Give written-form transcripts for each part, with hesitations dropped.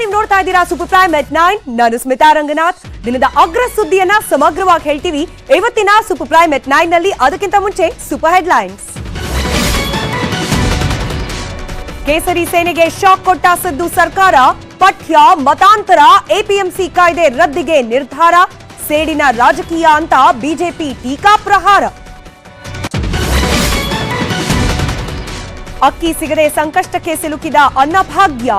ನೀವು ನೋಡ್ತಾ ಇದ್ದೀರಾ ಸೂಪರ್ ಪ್ರೈಮ್ ಎಟ್ 9. ನಾನು ಸ್ಮಿತಾ ರಂಗನಾಥ್. ದಿನದ ಅಗ್ರ ಸುದ್ದಿಯನ್ನ ಸಮಗ್ರವಾಗಿ ಹೇಳ್ತೀವಿ ಇವತ್ತಿನ ಸೂಪರ್ ಪ್ರೈಮ್ ಎಟ್ 9 ನಲ್ಲಿ. ಅದಕ್ಕಿಂತ ಮುಂಚೆ ಸೂಪರ್ ಹೆಡ್ಲೈನ್ಸ್. ಕೇಸರಿ ಸೇನೆಗೆ ಶಾಕ್ ಕೊಟ್ಟ ಸಿದ್ದು ಸರ್ಕಾರ. ಪಠ್ಯ ಮತಾಂತರ ಎಪಿಎಂಸಿ ಕಾಯ್ದೆ ರದ್ದಿಗೆ ನಿರ್ಧಾರ. ಸೇಡಿನ ರಾಜಕೀಯ ಅಂತ ಬಿಜೆಪಿ ಟೀಕಾ ಪ್ರಹಾರ. ಅಕ್ಕಿ ಸಿಗದೆ ಸಂಕಷ್ಟಕ್ಕೆ ಸಿಲುಕಿದ ಅನ್ನಭಾಗ್ಯ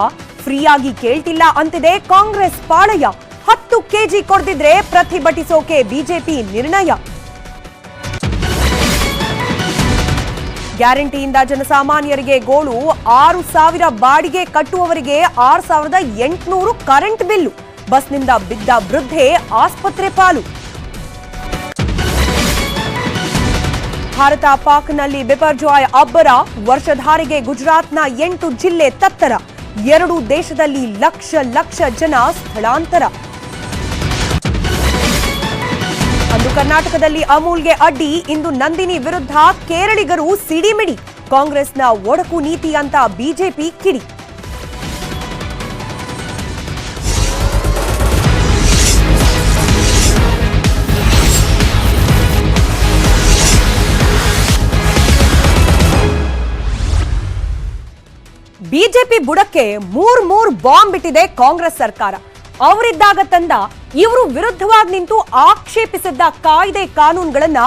ಫ್ರೀಯಾಗಿ ಕೇಳ್ತಿಲ್ಲ ಅಂತಿದೆ ಕಾಂಗ್ರೆಸ್ ಪಾಳಯ. 10 ಕೆಜಿ ಕೊಡ್ದಿದ್ರೆ ಪ್ರತಿಭಟಿಸೋಕೆ ಬಿಜೆಪಿ ನಿರ್ಣಯ. ಗ್ಯಾರಂಟಿಯಿಂದ ಜನಸಾಮಾನ್ಯರಿಗೆ ಗೋಳು. 6,000 ಬಾಡಿಗೆ ಕಟ್ಟುವವರಿಗೆ 6,800 ಕರೆಂಟ್ ಬಿಲ್ಲು. ಬಸ್ನಿಂದ ಬಿದ್ದ ವೃದ್ಧೆ ಆಸ್ಪತ್ರೆ ಪಾಲು. ಭಾರತ ಪಾಕ್ನಲ್ಲಿ ಬಿಪರ್ಜಾಯ್ ಅಬ್ಬರ. ವರ್ಷಧಾರಿಗೆ ಗುಜರಾತ್ನ 8 ಜಿಲ್ಲೆ ತತ್ತರ. 2 ದೇಶದಲ್ಲಿ ಲಕ್ಷ ಜನ ಸ್ಥಳಾಂತರ. ಅಂದು ಕರ್ನಾಟಕದಲ್ಲಿ ಅಮೂಲ್ಗೆ ಅಡ್ಡಿ. ಇಂದು ನಂದಿನಿ ವಿರುದ್ಧ ಕೇರಳಿಗರು ಸಿಡಿಮಿಡಿ. ಕಾಂಗ್ರೆಸ್ನ ಒಡಕು ನೀತಿ ಅಂತ ಬಿಜೆಪಿ ಕಿಡಿ. ಬಿಜೆಪಿ ಬುಡಕ್ಕೆ ಮೂರ್ ಬಾಂಬ್ ಬಿಟ್ಟಿದೆ ಕಾಂಗ್ರೆಸ್ ಸರ್ಕಾರ. ಅವರಿದ್ದಾಗ ತಂದ ಇವರು ವಿರುದ್ಧವಾಗಿ ನಿಂತು ಆಕ್ಷೇಪಿಸಿದ್ದ ಕಾಯ್ದೆ ಕಾನೂನುಗಳನ್ನ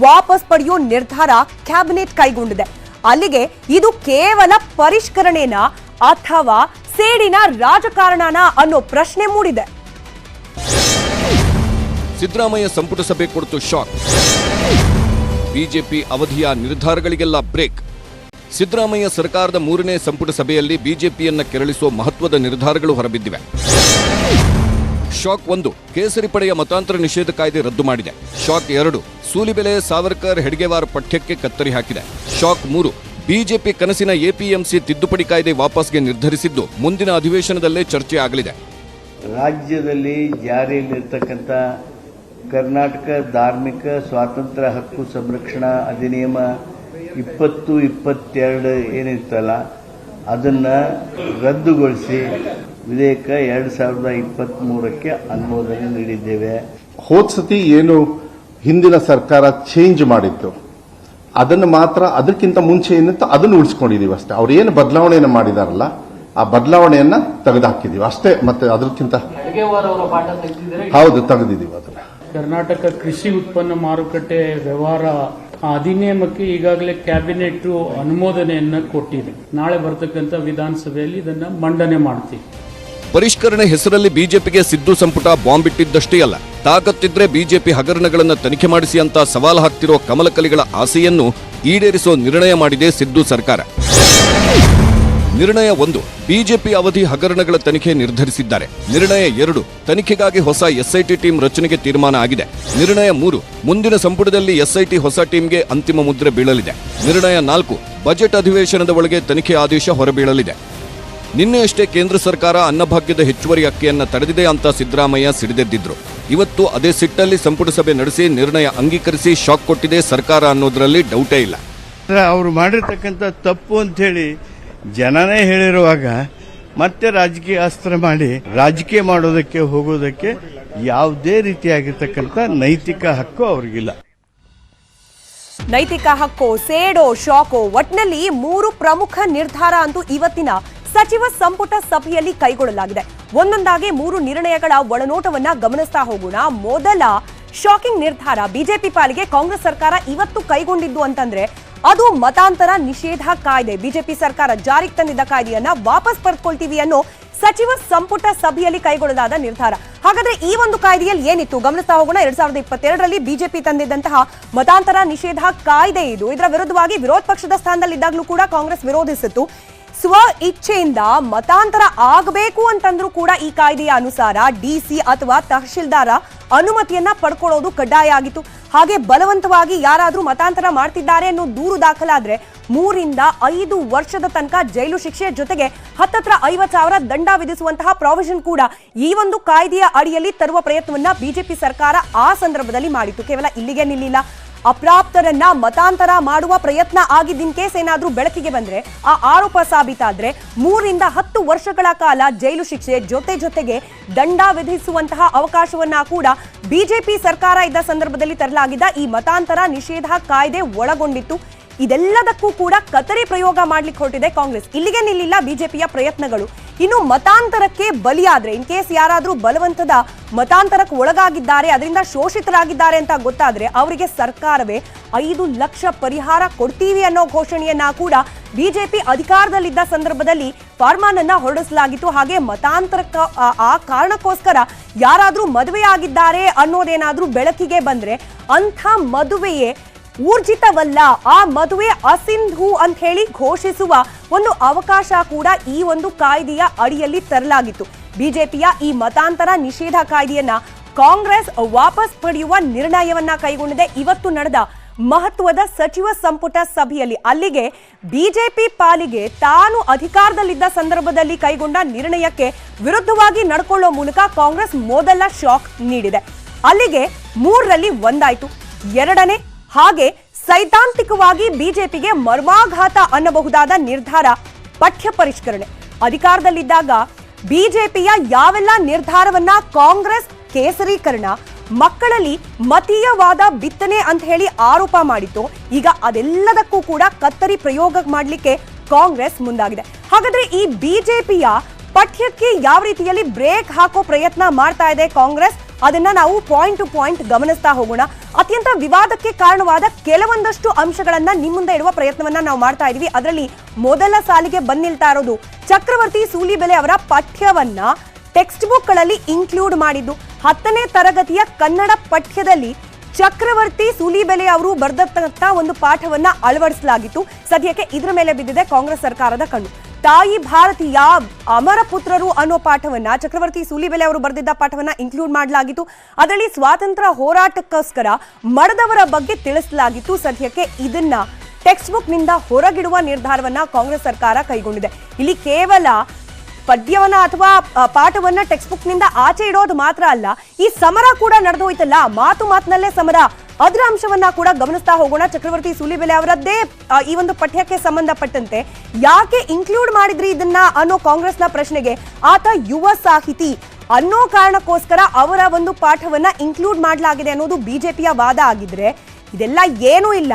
ವಾಪಸ್ ಪಡೆಯೋ ನಿರ್ಧಾರ ಕ್ಯಾಬಿನೆಟ್ ಕೈಗೊಂಡಿದೆ. ಅಲ್ಲಿಗೆ ಇದು ಕೇವಲ ಪರಿಷ್ಕರಣೆನಾ ಅಥವಾ ಸೇಡಿನ ರಾಜಕಾರಣನ ಅನ್ನೋ ಪ್ರಶ್ನೆ ಮೂಡಿದೆ. ಸಿದ್ದರಾಮಯ್ಯ ಸಂಪುಟ ಸಭೆ ಕೊಡ್ತು ಶಾಕ್. ಬಿಜೆಪಿ ಅವಧಿಯ ನಿರ್ಧಾರಗಳಿಗೆಲ್ಲ ಬ್ರೇಕ್. ಸಿದ್ದರಾಮಯ್ಯ ಸರ್ಕಾರದ 3ನೇ ಸಂಪುಟ ಸಭೆಯಲ್ಲಿ ಬಿಜೆಪಿಯನ್ನ ಕೆರಳಿಸುವ ಮಹತ್ವದ ನಿರ್ಧಾರಗಳು ಹೊರಬಿದ್ದಿವೆ. ಶಾಕ್ 1, ಕೇಸರಿ ಪಡೆಯ ಮತಾಂತರ ನಿಷೇಧ ಕಾಯ್ದೆ ರದ್ದು ಮಾಡಿದೆ. ಶಾಕ್ 2, ಸೂಲಿಬೆಲೆ ಸಾವರ್ಕರ್ ಹೆಡ್ಗೆವಾರ್ ಪಠ್ಯಕ್ಕೆ ಕತ್ತರಿ ಹಾಕಿದೆ. ಶಾಕ್ 3, ಬಿಜೆಪಿ ಕನಸಿನ ಎಪಿಎಂಸಿ ತಿದ್ದುಪಡಿ ಕಾಯ್ದೆ ವಾಪಸ್ಗೆ ನಿರ್ಧರಿಸಿದ್ದು ಮುಂದಿನ ಅಧಿವೇಶನದಲ್ಲೇ ಚರ್ಚೆ ಆಗಲಿದೆ. ರಾಜ್ಯದಲ್ಲಿ ಜಾರಿಯಲ್ಲಿರ್ತಕ್ಕಂಥ ಕರ್ನಾಟಕ ಧಾರ್ಮಿಕ ಸ್ವಾತಂತ್ರ್ಯ ಹಕ್ಕು ಸಂರಕ್ಷಣಾ ಅಧಿನಿಯಮ 2022 ಏನಿತ್ತಲ್ಲ ಅದನ್ನು ರದ್ದುಗೊಳಿಸಿ ವಿಧೇಯಕ 2023ಕ್ಕೆ ಅನುಮೋದನೆ ನೀಡಿದ್ದೇವೆ. ಹೋದ್ ಸತಿ ಏನು ಹಿಂದಿನ ಸರ್ಕಾರ ಚೇಂಜ್ ಮಾಡಿತ್ತು ಅದನ್ನು ಮಾತ್ರ, ಅದಕ್ಕಿಂತ ಮುಂಚೆ ಏನಿತ್ತು ಅದನ್ನು ಉಳಿಸ್ಕೊಂಡಿದೀವಿ ಅಷ್ಟೇ. ಅವ್ರು ಏನು ಬದಲಾವಣೆಯನ್ನು ಮಾಡಿದಾರಲ್ಲ ಆ ಬದಲಾವಣೆಯನ್ನ ತೆಗೆದುಹಾಕಿದೀವಿ ಅಷ್ಟೇ. ಮತ್ತೆ ಅದಕ್ಕಿಂತ ಹೌದು ತೆಗೆದಿದ್ದೀವಿ ಅದನ್ನ. ಕರ್ನಾಟಕ ಕೃಷಿ ಉತ್ಪನ್ನ ಮಾರುಕಟ್ಟೆ ವ್ಯವಹಾರ ಅಧಿನಿಯಮಕ್ಕೆ ಈಗಾಗಲೇ ಕ್ಯಾಬಿನೆಟ್ ಅನುಮೋದನೆಯನ್ನ ಕೊಟ್ಟಿದೆ. ನಾಳೆ ಬರ್ತಕ್ಕಂಥ ವಿಧಾನಸಭೆಯಲ್ಲಿ ಇದನ್ನ ಮಂಡನೆ ಮಾಡ್ತೀವಿ. ಪರಿಷ್ಕರಣೆ ಹೆಸರಲ್ಲಿ ಬಿಜೆಪಿಗೆ ಸಿದ್ದು ಸಂಪುಟ ಬಾಂಬ್ ಇಟ್ಟಿದ್ದಷ್ಟೇ ಅಲ್ಲ, ತಾಕತ್ತಿದ್ರೆ ಬಿಜೆಪಿ ಹಗರಣಗಳನ್ನು ತನಿಖೆ ಮಾಡಿಸಿ ಅಂತ ಸವಾಲು ಹಾಕ್ತಿರೋ ಕಮಲಕಲಿಗಳ ಆಸೆಯನ್ನು ಈಡೇರಿಸೋ ನಿರ್ಣಯ ಮಾಡಿದೆ ಸಿದ್ದು ಸರ್ಕಾರ. ನಿರ್ಣಯ 1, ಬಿಜೆಪಿ ಅವಧಿ ಹಗರಣಗಳ ತನಿಖೆ ನಿರ್ಧರಿಸಿದ್ದಾರೆ. ನಿರ್ಣಯ 2, ತನಿಖೆಗಾಗಿ ಹೊಸ ಎಸ್ಐಟಿ ಟೀಮ್ ರಚನೆಗೆ ತೀರ್ಮಾನ ಆಗಿದೆ. ನಿರ್ಣಯ 3, ಮುಂದಿನ ಸಂಪುಟದಲ್ಲಿ ಎಸ್ಐಟಿ ಹೊಸ ಟೀಮ್ಗೆ ಅಂತಿಮ ಮುದ್ರೆ ಬೀಳಲಿದೆ. ನಿರ್ಣಯ 4, ಬಜೆಟ್ ಅಧಿವೇಶನದ ಒಳಗೆ ತನಿಖೆ ಆದೇಶ ಹೊರಬೀಳಲಿದೆ. ನಿನ್ನೆಯಷ್ಟೇ ಕೇಂದ್ರ ಸರ್ಕಾರ ಅನ್ನಭಾಗ್ಯದ ಹೆಚ್ಚುವರಿ ಅಕ್ಕಿಯನ್ನ ತಡೆದಿದೆ ಅಂತ ಸಿದ್ದರಾಮಯ್ಯ ಸಿಡಿದೆದ್ದಿದ್ರು. ಇವತ್ತು ಅದೇ ಸಿಟ್ಟಲ್ಲಿ ಸಂಪುಟ ಸಭೆ ನಡೆಸಿ ನಿರ್ಣಯ ಅಂಗೀಕರಿಸಿ ಶಾಕ್ ಕೊಟ್ಟಿದೆ ಸರ್ಕಾರ ಅನ್ನೋದ್ರಲ್ಲಿ ಡೌಟೇ ಇಲ್ಲ. ಅವರು ಮಾಡಿರ್ತಕ್ಕಂಥ ತಪ್ಪು ಅಂತ ಹೇಳಿ ಜನನೇ ಹೇಳಿರುವಾಗ ಮತ್ತೆ ರಾಜಕೀಯ ಅಸ್ತ್ರ ಮಾಡಿ ರಾಜಕೀಯ ಮಾಡೋದಕ್ಕೆ ಹೋಗೋದಕ್ಕೆ ಯಾವುದೇ ರೀತಿಯಾಗಿರ್ತಕ್ಕಂಥ ನೈತಿಕ ಹಕ್ಕು ಅವ್ರಿಗಿಲ್ಲ. ನೈತಿಕ ಹಕ್ಕು, ಸೇಡೋ, ಶಾಕೋ, ಒಟ್ನಲ್ಲಿ 3 ಪ್ರಮುಖ ನಿರ್ಧಾರ ಅಂತೂ ಇವತ್ತಿನ ಸಚಿವ ಸಂಪುಟ ಸಭೆಯಲ್ಲಿ ಕೈಗೊಳ್ಳಲಾಗಿದೆ. ಒಂದೊಂದಾಗಿ 3 ನಿರ್ಣಯಗಳ ಒಳನೋಟವನ್ನ ಗಮನಿಸ್ತಾ ಹೋಗೋಣ. ಮೊದಲ ಶಾಕಿಂಗ್ ನಿರ್ಧಾರ ಬಿಜೆಪಿ ಪಾಲಿಗೆ ಕಾಂಗ್ರೆಸ್ ಸರ್ಕಾರ ಇವತ್ತು ಕೈಗೊಂಡಿದ್ದು ಅಂತಂದ್ರೆ ಅದು ಮತಾಂತರ ನಿಷೇಧ ಕಾಯ್ದೆ. ಬಿಜೆಪಿ ಸರ್ಕಾರ ಜಾರಿಗೆ ತಂದಿದ್ದ ಕಾಯ್ದೆಯನ್ನ ವಾಪಸ್ ಪಡೆದುಕೊಳ್ತೀವಿ ಅನ್ನೋ ಸಚಿವ ಸಂಪುಟ ಸಭೆಯಲ್ಲಿ ಕೈಗೊಳ್ಳಲಾದ ನಿರ್ಧಾರ. ಹಾಗಾದ್ರೆ ಈ ಒಂದು ಕಾಯ್ದೆಯಲ್ಲಿ ಏನಿತ್ತು ಗಮನಿಸ್ತಾ ಹೋಗೋಣ. 2022ರಲ್ಲಿ ಬಿಜೆಪಿ ತಂದಿದ್ದಂತಹ ಮತಾಂತರ ನಿಷೇಧ ಕಾಯ್ದೆ ಇದು. ಇದರ ವಿರುದ್ಧವಾಗಿ ವಿರೋಧ ಪಕ್ಷದ ಸ್ಥಾನದಲ್ಲಿದ್ದಾಗಲೂ ಕೂಡ ಕಾಂಗ್ರೆಸ್ ವಿರೋಧಿಸಿತ್ತು. ಸ್ವ ಇಚ್ಛೆಯಿಂದ ಮತಾಂತರ ಆಗಬೇಕು ಅಂತಂದ್ರೂ ಕೂಡ ಈ ಕಾಯ್ದೆಯ ಅನುಸಾರ ಡಿಸಿ ಅಥವಾ ತಹಶೀಲ್ದಾರ ಅನುಮತಿಯನ್ನ ಪಡ್ಕೊಳ್ಳೋದು ಕಡ್ಡಾಯ ಆಗಿತ್ತು. ಹಾಗೆ ಬಲವಂತವಾಗಿ ಯಾರಾದ್ರೂ ಮತಾಂತರ ಮಾಡ್ತಿದ್ದಾರೆ ಅನ್ನೋ ದೂರು ದಾಖಲಾದ್ರೆ 3 ರಿಂದ 5 ವರ್ಷದ ತನಕ ಜೈಲು ಶಿಕ್ಷೆ ಜೊತೆಗೆ ಹತ್ತತ್ರ 50,000 ದಂಡ ವಿಧಿಸುವಂತಹ ಪ್ರಾವಿಷನ್ ಕೂಡ ಈ ಒಂದು ಕಾಯ್ದೆಯ ಅಡಿಯಲ್ಲಿ ತರುವ ಪ್ರಯತ್ನವನ್ನ ಬಿಜೆಪಿ ಸರ್ಕಾರ ಆ ಸಂದರ್ಭದಲ್ಲಿ ಮಾಡಿತ್ತು. ಕೇವಲ ಇಲ್ಲಿಗೆ ನಿಲ್ಲಿಲ್ಲ. ಅಪ್ರಾಪ್ತರನ್ನ ಮತಾಂತರ ಮಾಡುವ ಪ್ರಯತ್ನ ಆಗಿದ್ದ ಇನ್ ಕೇಸ್ ಏನಾದ್ರೂ ಬೆಳಕಿಗೆ ಬಂದ್ರೆ, ಆ ಆರೋಪ ಸಾಬೀತಾದ್ರೆ 3ರಿಂದ 10 ವರ್ಷಗಳ ಕಾಲ ಜೈಲು ಶಿಕ್ಷೆ ಜೊತೆಗೆ ದಂಡ ವಿಧಿಸುವಂತಹ ಅವಕಾಶವನ್ನ ಕೂಡ ಬಿಜೆಪಿ ಸರ್ಕಾರ ಇದ್ದ ಸಂದರ್ಭದಲ್ಲಿ ತರಲಾಗಿದ್ದ ಈ ಮತಾಂತರ ನಿಷೇಧ ಕಾಯ್ದೆ ಒಳಗೊಂಡಿತ್ತು. ಇದೆಲ್ಲದಕ್ಕೂ ಕೂಡ ಕತರಿ ಪ್ರಯೋಗ ಮಾಡ್ಲಿಕ್ಕೆ ಹೊರಟಿದೆ ಕಾಂಗ್ರೆಸ್. ಇಲ್ಲಿಗೆ ನಿಲ್ಲಿಲ್ಲ ಬಿಜೆಪಿಯ ಪ್ರಯತ್ನಗಳು. ಇನ್ನು ಮತಾಂತರಕ್ಕೆ ಬಲಿಯಾದ್ರೆ, ಇನ್ ಕೇಸ್ ಯಾರಾದ್ರೂ ಬಲವಂತದ ಮತಾಂತರಕ್ಕೆ ಒಳಗಾಗಿದ್ದಾರೆ, ಅದರಿಂದ ಶೋಷಿತರಾಗಿದ್ದಾರೆ ಅಂತ ಗೊತ್ತಾದ್ರೆ ಅವರಿಗೆ ಸರ್ಕಾರವೇ 5 ಲಕ್ಷ ಪರಿಹಾರ ಕೊಡ್ತೀವಿ ಅನ್ನೋ ಘೋಷಣೆಯನ್ನ ಕೂಡ ಬಿಜೆಪಿ ಅಧಿಕಾರದಲ್ಲಿದ್ದ ಸಂದರ್ಭದಲ್ಲಿ ಫಾರ್ಮಾನನ್ನ ಹೊರಡಿಸಲಾಗಿತ್ತು. ಹಾಗೆ ಮತಾಂತರಕ್ಕೆ ಆ ಕಾರಣಕ್ಕೋಸ್ಕರ ಯಾರಾದ್ರೂ ಮದುವೆ ಆಗಿದ್ದಾರೆ ಅನ್ನೋದೇನಾದ್ರೂ ಬೆಳಕಿಗೆ ಬಂದ್ರೆ ಅಂಥ ಮದುವೆಯೇ ಊರ್ಜಿತವಲ್ಲ, ಆ ಮದುವೆ ಅಸಿಂಧು ಅಂತ ಹೇಳಿ ಘೋಷಿಸುವ ಒಂದು ಅವಕಾಶ ಕೂಡ ಈ ಒಂದು ಕಾಯ್ದೆಯ ಅಡಿಯಲ್ಲಿ ತರಲಾಗಿತ್ತು. ಬಿಜೆಪಿಯ ಈ ಮತಾಂತರ ನಿಷೇಧ ಕಾಯ್ದೆಯನ್ನ ಕಾಂಗ್ರೆಸ್ ವಾಪಸ್ ಪಡೆಯುವ ನಿರ್ಣಯವನ್ನ ಕೈಗೊಂಡಿದೆ ಇವತ್ತು ನಡೆದ ಮಹತ್ವದ ಸಚಿವ ಸಂಪುಟ ಸಭೆಯಲ್ಲಿ. ಅಲ್ಲಿಗೆ ಬಿಜೆಪಿ ಪಾಲಿಗೆ ತಾನು ಅಧಿಕಾರದಲ್ಲಿದ್ದ ಸಂದರ್ಭದಲ್ಲಿ ಕೈಗೊಂಡ ನಿರ್ಣಯಕ್ಕೆ ವಿರುದ್ಧವಾಗಿ ನಡ್ಕೊಳ್ಳೋ ಮೂಲಕ ಕಾಂಗ್ರೆಸ್ ಮೊದಲ ಶಾಕ್ ನೀಡಿದೆ. ಅಲ್ಲಿಗೆ 3ರಲ್ಲಿ 1 ಆಯ್ತು. 2ನೇ ಹಾಗೆ ಸೈದ್ಧಾಂತಿಕವಾಗಿ ಬಿಜೆಪಿಗೆ ಮರ್ಮಾಘಾತ ಅನ್ನಬಹುದಾದ ನಿರ್ಧಾರ ಪಠ್ಯ ಪರಿಷ್ಕರಣೆ. ಅಧಿಕಾರದಲ್ಲಿದ್ದಾಗ ಬಿಜೆಪಿಯ ಯಾವೆಲ್ಲ ನಿರ್ಧಾರವನ್ನ ಕಾಂಗ್ರೆಸ್ ಕೇಸರೀಕರಣ, ಮಕ್ಕಳಲ್ಲಿ ಮತೀಯವಾದ ಬಿತ್ತನೆ ಅಂತ ಹೇಳಿ ಆರೋಪ ಮಾಡಿತ್ತು, ಈಗ ಅದೆಲ್ಲದಕ್ಕೂ ಕೂಡ ಕತ್ತರಿ ಪ್ರಯೋಗ ಮಾಡಲಿಕ್ಕೆ ಕಾಂಗ್ರೆಸ್ ಮುಂದಾಗಿದೆ. ಹಾಗಾದ್ರೆ ಈ ಬಿಜೆಪಿಯ ಪಠ್ಯಕ್ಕೆ ಯಾವ ರೀತಿಯಲ್ಲಿ ಬ್ರೇಕ್ ಹಾಕೋ ಪ್ರಯತ್ನ ಮಾಡ್ತಾ ಇದೆ ಕಾಂಗ್ರೆಸ್, ಅದನ್ನ ನಾವು ಪಾಯಿಂಟ್ ಟು ಪಾಯಿಂಟ್ ಗಮನಿಸ್ತಾ ಹೋಗೋಣ. ಅತ್ಯಂತ ವಿವಾದಕ್ಕೆ ಕಾರಣವಾದ ಕೆಲವೊಂದಷ್ಟು ಅಂಶಗಳನ್ನ ನಿಮ್ಮ ಮುಂದೆ ಇಡುವ ಪ್ರಯತ್ನವನ್ನ ನಾವು ಮಾಡ್ತಾ ಇದೀವಿ. ಅದರಲ್ಲಿ ಮೊದಲ ಸಾಲಿಗೆ ಬಂದ್ ನಿಲ್ತಾ ಇರೋದು ಚಕ್ರವರ್ತಿ ಸೂಲಿಬೆಲೆ ಅವರ ಪಠ್ಯವನ್ನ ಟೆಕ್ಸ್ಟ್ ಬುಕ್ ಗಳಲ್ಲಿ ಇನ್ಕ್ಲೂಡ್ ಮಾಡಿದ್ದು. 10ನೇ ತರಗತಿಯ ಕನ್ನಡ ಪಠ್ಯದಲ್ಲಿ ಚಕ್ರವರ್ತಿ ಸೂಲಿಬೆಲೆ ಅವರು ಬರೆದಂತ ಒಂದು ಪಾಠವನ್ನ ಅಳವಡಿಸಲಾಗಿತ್ತು. ಸದ್ಯಕ್ಕೆ ಇದರ ಮೇಲೆ ಬಿದ್ದಿದೆ ಕಾಂಗ್ರೆಸ್ ಸರ್ಕಾರದ ಕಣ್ಣು. ತಾಯಿ ಭಾರತೀಯ ಅಮರ ಪುತ್ರರು ಅನ್ನೋ ಪಾಠವನ್ನ ಚಕ್ರವರ್ತಿ ಸೂಲಿಬೆಲೆ ಅವರು ಬರೆದಿದ್ದ ಪಾಠವನ್ನ ಇನ್ಕ್ಲೂಡ್ ಮಾಡಲಾಗಿತ್ತು. ಅದರಲ್ಲಿ ಸ್ವಾತಂತ್ರ್ಯ ಹೋರಾಟಕ್ಕೋಸ್ಕರ ಮಡದವರ ಬಗ್ಗೆ ತಿಳಿಸಲಾಗಿತ್ತು. ಸದ್ಯಕ್ಕೆ ಇದನ್ನ ಟೆಕ್ಸ್ಟ್ ಬುಕ್ ನಿಂದ ಹೊರಗಿಡುವ ನಿರ್ಧಾರವನ್ನ ಕಾಂಗ್ರೆಸ್ ಸರ್ಕಾರ ಕೈಗೊಂಡಿದೆ. ಇಲ್ಲಿ ಕೇವಲ ಪದ್ಯವನ್ನ ಅಥವಾ ಪಾಠವನ್ನ ಟೆಕ್ಸ್ಟ್ ಬುಕ್ ನಿಂದ ಆಚೆ ಇಡೋದು ಮಾತ್ರ ಅಲ್ಲ, ಈ ಸಮರ ಕೂಡ ನಡೆದು ಹೋಯ್ತಲ್ಲ, ಮಾತಿನಲ್ಲೇ ಸಮರ, ಅದರ ಅಂಶವನ್ನ ಕೂಡ ಗಮನಿಸ್ತಾ ಹೋಗೋಣ. ಚಕ್ರವರ್ತಿ ಸೂಲಿಬೆಲೆ ಅವರದ್ದೇ ಈ ಒಂದು ಪಠ್ಯಕ್ಕೆ ಸಂಬಂಧಪಟ್ಟಂತೆ ಯಾಕೆ ಇನ್ಕ್ಲೂಡ್ ಮಾಡಿದ್ರಿ ಇದನ್ನ ಅನ್ನೋ ಕಾಂಗ್ರೆಸ್ನ ಪ್ರಶ್ನೆಗೆ ಆತ ಯುವ ಸಾಹಿತಿ ಅನ್ನೋ ಕಾರಣಕ್ಕೋಸ್ಕರ ಅವರ ಒಂದು ಪಾಠವನ್ನ ಇನ್ಕ್ಲೂಡ್ ಮಾಡಲಾಗಿದೆ ಅನ್ನೋದು ಬಿಜೆಪಿಯ ವಾದ ಆಗಿದ್ರೆ, ಇದೆಲ್ಲ ಏನೂ ಇಲ್ಲ,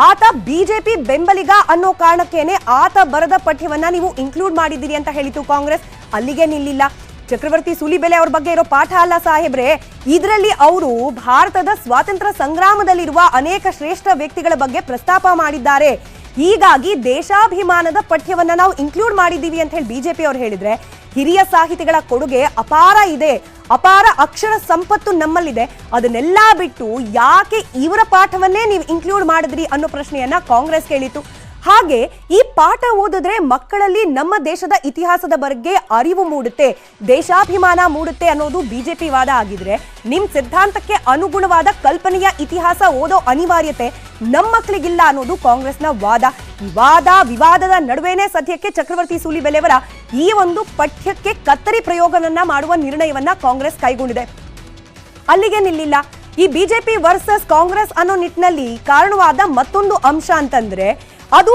ಆತ ಬಿಜೆಪಿ ಬೆಂಬಲಿಗ ಅನ್ನೋ ಕಾರಣಕ್ಕೇನೆ ಆತ ಬರೆದ ಪಠ್ಯವನ್ನ ನೀವು ಇನ್ಕ್ಲೂಡ್ ಮಾಡಿದ್ದೀರಿ ಅಂತ ಹೇಳಿತು ಕಾಂಗ್ರೆಸ್. ಅಲ್ಲಿಗೆ ನಿಲ್ಲಿಲ್ಲ. ಚಕ್ರವರ್ತಿ ಸೂಲಿಬೆಲೆ ಅವ್ರ ಬಗ್ಗೆ ಇರೋ ಪಾಠ ಅಲ್ಲ ಸಾಹೇಬ್ರೆ, ಇದರಲ್ಲಿ ಅವರು ಭಾರತದ ಸ್ವಾತಂತ್ರ್ಯ ಸಂಗ್ರಾಮದಲ್ಲಿರುವ ಅನೇಕ ಶ್ರೇಷ್ಠ ವ್ಯಕ್ತಿಗಳ ಬಗ್ಗೆ ಪ್ರಸ್ತಾಪ ಮಾಡಿದ್ದಾರೆ. ಹೀಗಾಗಿ ದೇಶಾಭಿಮಾನದ ಪಠ್ಯವನ್ನ ನಾವು ಇನ್ಕ್ಲೂಡ್ ಮಾಡಿದ್ದೀವಿ ಅಂತ ಹೇಳಿ ಬಿಜೆಪಿ ಅವ್ರು ಹೇಳಿದ್ರೆ, ಹಿರಿಯ ಸಾಹಿತಿಗಳ ಕೊಡುಗೆ ಅಪಾರ ಇದೆ, ಅಪಾರ ಅಕ್ಷರ ಸಂಪತ್ತು ನಮ್ಮಲ್ಲಿದೆ, ಅದನ್ನೆಲ್ಲ ಬಿಟ್ಟು ಯಾಕೆ ಇವರ ಪಾಠವನ್ನೇ ನೀವು ಇನ್ಕ್ಲೂಡ್ ಮಾಡಿದ್ರಿ ಅನ್ನೋ ಪ್ರಶ್ನೆಯನ್ನ ಕಾಂಗ್ರೆಸ್ ಕೇಳಿತು. ಹಾಗೆ ಈ ಪಾಠ ಓದಿದ್ರೆ ಮಕ್ಕಳಲ್ಲಿ ನಮ್ಮ ದೇಶದ ಇತಿಹಾಸದ ಬಗ್ಗೆ ಅರಿವು ಮೂಡುತ್ತೆ, ದೇಶಾಭಿಮಾನ ಮೂಡುತ್ತೆ ಅನ್ನೋದು ಬಿಜೆಪಿ ವಾದ ಆಗಿದ್ರೆ, ನಿಮ್ ಸಿದ್ಧಾಂತಕ್ಕೆ ಅನುಗುಣವಾದ ಕಲ್ಪನೆಯ ಇತಿಹಾಸ ಓದೋ ಅನಿವಾರ್ಯತೆ ನಮ್ಮ ಮಕ್ಕಳಿಗಿಲ್ಲ ಅನ್ನೋದು ಕಾಂಗ್ರೆಸ್ನ ವಾದ. ಈ ವಾದ ವಿವಾದದ ನಡುವೆನೇ ಸದ್ಯಕ್ಕೆ ಚಕ್ರವರ್ತಿ ಸೂಲಿಬೆಲೆ ಅವರ ಈ ಒಂದು ಪಠ್ಯಕ್ಕೆ ಕತ್ತರಿ ಪ್ರಯೋಗವನ್ನ ಮಾಡುವ ನಿರ್ಣಯವನ್ನ ಕಾಂಗ್ರೆಸ್ ಕೈಗೊಂಡಿದೆ. ಅಲ್ಲಿಗೆ ನಿಲ್ಲಿಲ್ಲ. ಈ ಬಿಜೆಪಿ ವರ್ಸಸ್ ಕಾಂಗ್ರೆಸ್ ಅನ್ನೋ ನಿಟ್ಟಿನಲ್ಲಿ ಕಾರಣವಾದ ಮತ್ತೊಂದು ಅಂಶ ಅಂತಂದ್ರೆ, ಅದು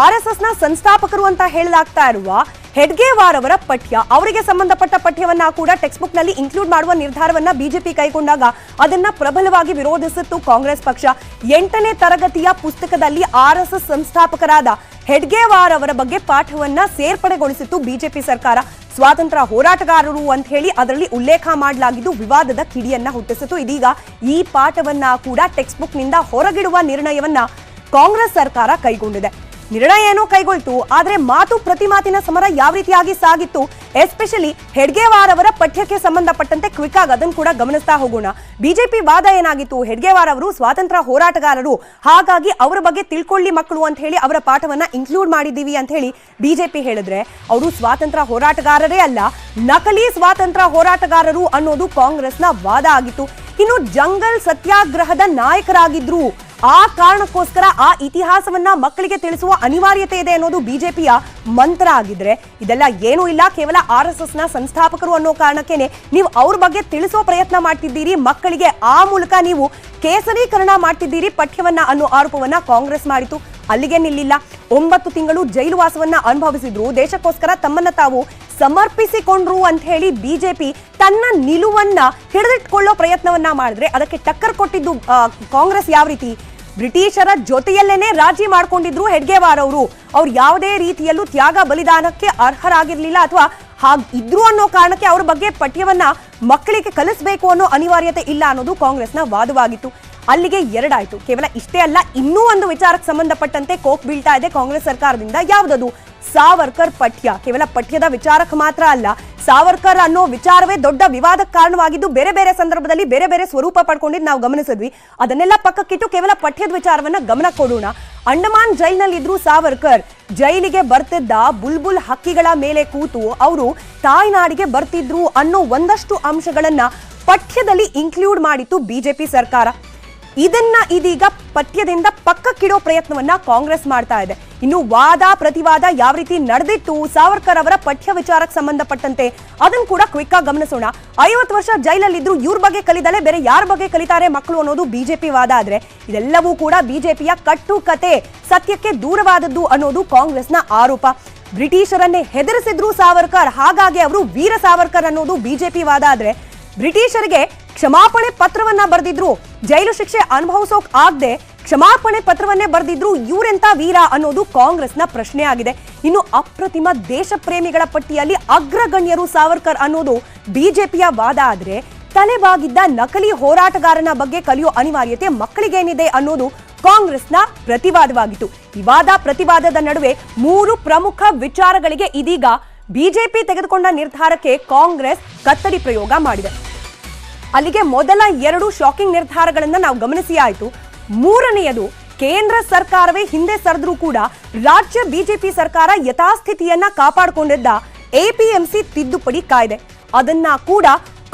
RSS ನ ಸಂಸ್ಥಾಪಕರು ಅಂತ ಹೇಳಲಾಗ್ತಾ ಇರುವ ಹೆಡ್ಗೇವಾರ್ ಅವರ ಪಠ್ಯ. ಅವರಿಗೆ ಸಂಬಂಧಪಟ್ಟ ಪಠ್ಯವನ್ನ ಕೂಡ ಟೆಕ್ಸ್ಟ್ ಬುಕ್ ನಲ್ಲಿ ಇನ್ಕ್ಲೂಡ್ ಮಾಡುವ ನಿರ್ಧಾರವನ್ನ ಬಿಜೆಪಿ ಕೈಗೊಂಡಾಗ ಅದನ್ನ ಪ್ರಬಲವಾಗಿ ವಿರೋಧಿಸಿತ್ತು ಕಾಂಗ್ರೆಸ್ ಪಕ್ಷ. 8ನೇ ತರಗತಿಯ ಪುಸ್ತಕದಲ್ಲಿ RSS ಸಂಸ್ಥಾಪಕರಾದ ಹೆಡ್ಗೇವಾರ್ ಅವರ ಬಗ್ಗೆ ಪಾಠವನ್ನ ಸೇರ್ಪಡೆಗೊಳಿಸಿತ್ತು ಬಿಜೆಪಿ ಸರ್ಕಾರ. ಸ್ವಾತಂತ್ರ್ಯ ಹೋರಾಟಗಾರರು ಅಂತ ಹೇಳಿ ಅದರಲ್ಲಿ ಉಲ್ಲೇಖ ಮಾಡಲಾಗಿದ್ದು ವಿವಾದದ ಕಿಡಿಯನ್ನ ಹುಟ್ಟಿಸಿತು. ಇದೀಗ ಈ ಪಾಠವನ್ನ ಕೂಡ ಟೆಕ್ಸ್ಟ್ ಬುಕ್ ನಿಂದ ಹೊರಗಿಡುವ ನಿರ್ಣಯವನ್ನ ಕಾಂಗ್ರೆಸ್ ಸರ್ಕಾರ ಕೈಗೊಂಡಿದೆ. ನಿರ್ಣಯ ಏನೋ ಕೈಗೊಳ್ತು, ಆದ್ರೆ ಮಾತು ಪ್ರತಿ ಮಾತಿನ ಸಮರ ಯಾವ ರೀತಿಯಾಗಿ ಸಾಗಿತ್ತು, ಎಸ್ಪೆಷಲಿ ಹೆಡ್ಗೇವಾರ್ ಅವರ ಪಠ್ಯಕ್ಕೆ ಸಂಬಂಧಪಟ್ಟಂತೆ ಕ್ವಿಕ್ ಆಗಿ ಅದನ್ನು ಕೂಡ ಗಮನಿಸ್ತಾ ಹೋಗೋಣ. ಬಿಜೆಪಿ ವಾದ ಏನಾಗಿತ್ತು, ಹೆಡ್ಗೇವಾರ್ ಅವರು ಸ್ವಾತಂತ್ರ್ಯ ಹೋರಾಟಗಾರರು, ಹಾಗಾಗಿ ಅವರ ಬಗ್ಗೆ ತಿಳ್ಕೊಳ್ಳಿ ಮಕ್ಕಳು ಅಂತ ಹೇಳಿ ಅವರ ಪಾಠವನ್ನ ಇನ್ಕ್ಲೂಡ್ ಮಾಡಿದ್ದೀವಿ ಅಂತ ಹೇಳಿ ಬಿಜೆಪಿ ಹೇಳಿದ್ರೆ, ಅವರು ಸ್ವಾತಂತ್ರ್ಯ ಹೋರಾಟಗಾರರೇ ಅಲ್ಲ, ನಕಲಿ ಸ್ವಾತಂತ್ರ್ಯ ಹೋರಾಟಗಾರರು ಅನ್ನೋದು ಕಾಂಗ್ರೆಸ್ನ ವಾದ ಆಗಿತ್ತು. ಇನ್ನು ಜಂಗಲ್ ಸತ್ಯಾಗ್ರಹದ ನಾಯಕರಾಗಿದ್ರು ಆ ಕಾರಣಕ್ಕೋಸ್ಕರ ಆ ಇತಿಹಾಸವನ್ನ ಮಕ್ಕಳಿಗೆ ತಿಳಿಸುವ ಅನಿವಾರ್ಯತೆ ಇದೆ ಅನ್ನೋದು ಬಿಜೆಪಿಯ ಮಂತ್ರ ಆಗಿದ್ರೆ, ಇದೆಲ್ಲ ಏನೂ ಇಲ್ಲ, ಕೇವಲ RSS ನ ಸಂಸ್ಥಾಪಕರು ಅನ್ನೋ ಕಾರಣಕ್ಕೇನೆ ನೀವು ಅವ್ರ ಬಗ್ಗೆ ತಿಳಿಸೋ ಪ್ರಯತ್ನ ಮಾಡ್ತಿದ್ದೀರಿ, ಮಕ್ಕಳಿಗೆ ಆ ಮೂಲಕ ನೀವು ಕೇಸರೀಕರಣ ಮಾಡ್ತಿದ್ದೀರಿ ಪಠ್ಯವನ್ನ ಅನ್ನೋ ಆರೋಪವನ್ನ ಕಾಂಗ್ರೆಸ್ ಮಾಡಿತು. ಅಲ್ಲಿಗೆ ನಿಲ್ಲಿಲ್ಲ. 9 ತಿಂಗಳು ಜೈಲು ವಾಸವನ್ನ ಅನುಭವಿಸಿದ್ರು, ದೇಶಕ್ಕೋಸ್ಕರ ತಮ್ಮನ್ನ ತಾವು ಸಮರ್ಪಿಸಿಕೊಂಡ್ರು ಅಂತ ಹೇಳಿ ಬಿಜೆಪಿ ತನ್ನ ನಿಲುವನ್ನ ಹಿಡಿದಿಟ್ಕೊಳ್ಳೋ ಪ್ರಯತ್ನವನ್ನ ಮಾಡಿದ್ರೆ, ಅದಕ್ಕೆ ಟಕ್ಕರ್ ಕೊಟ್ಟಿದ್ದು ಕಾಂಗ್ರೆಸ್ ಯಾವ ರೀತಿ, ಬ್ರಿಟಿಷರ ಜೊತೆಯಲ್ಲೇನೆ ರಾಜಿ ಮಾಡ್ಕೊಂಡಿದ್ರು ಹೆಡ್ಗೇವಾರ್ ಅವರು. ಅವ್ರು ಯಾವುದೇ ರೀತಿಯಲ್ಲೂ ತ್ಯಾಗ ಬಲಿದಾನಕ್ಕೆ ಅರ್ಹರಾಗಿರ್ಲಿಲ್ಲ ಅಥವಾ ಇದ್ರು ಅನ್ನೋ ಕಾರಣಕ್ಕೆ ಅವ್ರ ಬಗ್ಗೆ ಪಠ್ಯವನ್ನ ಮಕ್ಕಳಿಗೆ ಕಲಿಸಬೇಕು ಅನ್ನೋ ಅನಿವಾರ್ಯತೆ ಇಲ್ಲ ಅನ್ನೋದು ಕಾಂಗ್ರೆಸ್ನ ವಾದವಾಗಿತ್ತು. ಅಲ್ಲಿಗೆ ಎರಡಾಯ್ತು. ಕೇವಲ ಇಷ್ಟೇ ಅಲ್ಲ, ಇನ್ನೂ ಒಂದು ವಿಚಾರಕ್ಕೆ ಸಂಬಂಧಪಟ್ಟಂತೆ ಕೋಪ್ ಬೀಳ್ತಾ ಇದೆ ಕಾಂಗ್ರೆಸ್ ಸರ್ಕಾರದಿಂದ. ಯಾವುದದು? ಸಾವರ್ಕರ್ ಪಠ್ಯ. ಕೇವಲ ಪಠ್ಯದ ವಿಚಾರಕ್ಕೆ ಮಾತ್ರ ಅಲ್ಲ, ಸಾವರ್ಕರ್ ಅನ್ನೋ ವಿಚಾರವೇ ದೊಡ್ಡ ವಿವಾದಕ್ಕೆ ಕಾರಣವಾಗಿದ್ದು ಬೇರೆ ಬೇರೆ ಸಂದರ್ಭದಲ್ಲಿ ಬೇರೆ ಬೇರೆ ಸ್ವರೂಪ ಪಡ್ಕೊಂಡಿದ್ದು ನಾವು ಗಮನಿಸಿದ್ವಿ. ಅದನ್ನೆಲ್ಲ ಪಕ್ಕಕ್ಕಿಟ್ಟು ಕೇವಲ ಪಠ್ಯದ ವಿಚಾರವನ್ನ ಗಮನ ಕೊಡೋಣ. ಅಂಡಮಾನ್ ಜೈಲಿನಲ್ಲಿದ್ರು ಸಾವರ್ಕರ್. ಜೈಲಿಗೆ ಬರ್ತಿದ್ದ ಬುಲ್ಬುಲ್ ಹಕ್ಕಿಗಳ ಮೇಲೆ ಕೂತು ಅವರು ತಾಯ್ನಾಡಿಗೆ ಬರ್ತಿದ್ರು ಅನ್ನೋ ಒಂದಷ್ಟು ಅಂಶಗಳನ್ನ ಪಠ್ಯದಲ್ಲಿ ಇನ್ಕ್ಲೂಡ್ ಮಾಡಿತ್ತು ಬಿಜೆಪಿ ಸರ್ಕಾರ. ಇದನ್ನ ಇದೀಗ ಪಠ್ಯದಿಂದ ಪಕ್ಕಕ್ಕಿಡೋ ಪ್ರಯತ್ನವನ್ನ ಕಾಂಗ್ರೆಸ್ ಮಾಡ್ತಾ ಇದೆ. ಇನ್ನು ವಾದ ಪ್ರತಿವಾದ ಯಾವ ರೀತಿ ನಡೆದಿತ್ತು ಸಾವರ್ಕರ್ ಅವರ ಪಠ್ಯ ವಿಚಾರಕ್ಕೆ ಸಂಬಂಧಪಟ್ಟಂತೆ ಅದನ್ನು ಕೂಡ ಕ್ವಿಕ್ ಆಗಿ ಗಮನಿಸೋಣ. 50 ವರ್ಷ ಜೈಲಲ್ಲಿದ್ರು, ಇವ್ರ ಬಗ್ಗೆ ಕಲಿದಲೆ ಬೇರೆ ಯಾರ ಬಗ್ಗೆ ಕಲಿತಾರೆ ಮಕ್ಕಳು ಅನ್ನೋದು ಬಿಜೆಪಿ ವಾದ ಆದ್ರೆ, ಇದೆಲ್ಲವೂ ಕೂಡ ಬಿಜೆಪಿಯ ಕಟ್ಟು ಕತೆ, ಸತ್ಯಕ್ಕೆ ದೂರವಾದದ್ದು ಅನ್ನೋದು ಕಾಂಗ್ರೆಸ್ನ ಆರೋಪ. ಬ್ರಿಟಿಷರನ್ನೇ ಹೆದರಿಸಿದ್ರು ಸಾವರ್ಕರ್, ಹಾಗಾಗಿ ಅವರು ವೀರ ಸಾವರ್ಕರ್ ಅನ್ನೋದು ಬಿಜೆಪಿ ವಾದ ಆದ್ರೆ, ಬ್ರಿಟಿಷರಿಗೆ ಕ್ಷಮಾಪಣೆ ಪತ್ರವನ್ನ ಬರೆದಿದ್ರು, ಜೈಲು ಶಿಕ್ಷೆ ಅನುಭವಿಸೋಕ್ ಆಗದೆ ಕ್ಷಮಾಪಣೆ ಪತ್ರವನ್ನೇ ಬರೆದಿದ್ರು, ಇವರೆಂತ ವೀರ ಅನ್ನೋದು ಕಾಂಗ್ರೆಸ್ನ ಪ್ರಶ್ನೆ ಆಗಿದೆ. ಇನ್ನು ಅಪ್ರತಿಮ ದೇಶ ಪ್ರೇಮಿಗಳ ಪಟ್ಟಿಯಲ್ಲಿ ಅಗ್ರಗಣ್ಯರು ಸಾವರ್ಕರ್ ಅನ್ನೋದು ಬಿಜೆಪಿಯ ವಾದ ಆದ್ರೆ, ತಲೆಬಾಗಿದ್ದ ನಕಲಿ ಹೋರಾಟಗಾರನ ಬಗ್ಗೆ ಕಲಿಯೋ ಅನಿವಾರ್ಯತೆ ಮಕ್ಕಳಿಗೇನಿದೆ ಅನ್ನೋದು ಕಾಂಗ್ರೆಸ್ನ ಪ್ರತಿವಾದವಾಗಿತ್ತು. ಈ ವಾದ ಪ್ರತಿವಾದದ ನಡುವೆ 3 ಪ್ರಮುಖ ವಿಚಾರಗಳಿಗೆ ಇದೀಗ ಬಿಜೆಪಿ ತೆಗೆದುಕೊಂಡ ನಿರ್ಧಾರಕ್ಕೆ ಕಾಂಗ್ರೆಸ್ ಕತ್ತರಿ ಪ್ರಯೋಗ ಮಾಡಿದೆ. ಅಲ್ಲಿಗೆ ಮೊದಲ 2 ಶಾಕಿಂಗ್ ನಿರ್ಧಾರಗಳನ್ನ ನಾವು ಗಮನಿಸಿ ಆಯ್ತು. ಮೂರನೆಯದು, ಕೇಂದ್ರ ಸರ್ಕಾರವೇ ಹಿಂದೆ ಸರಿದ್ರೂ ಕೂಡ ರಾಜ್ಯ ಬಿಜೆಪಿ ಸರ್ಕಾರ ಯಥಾಸ್ಥಿತಿಯನ್ನ ಕಾಪಾಡಿಕೊಂಡಿದ್ದ APMC ತಿದ್ದುಪಡಿ ಕಾಯ್ದೆ, ಅದನ್ನ ಕೂಡ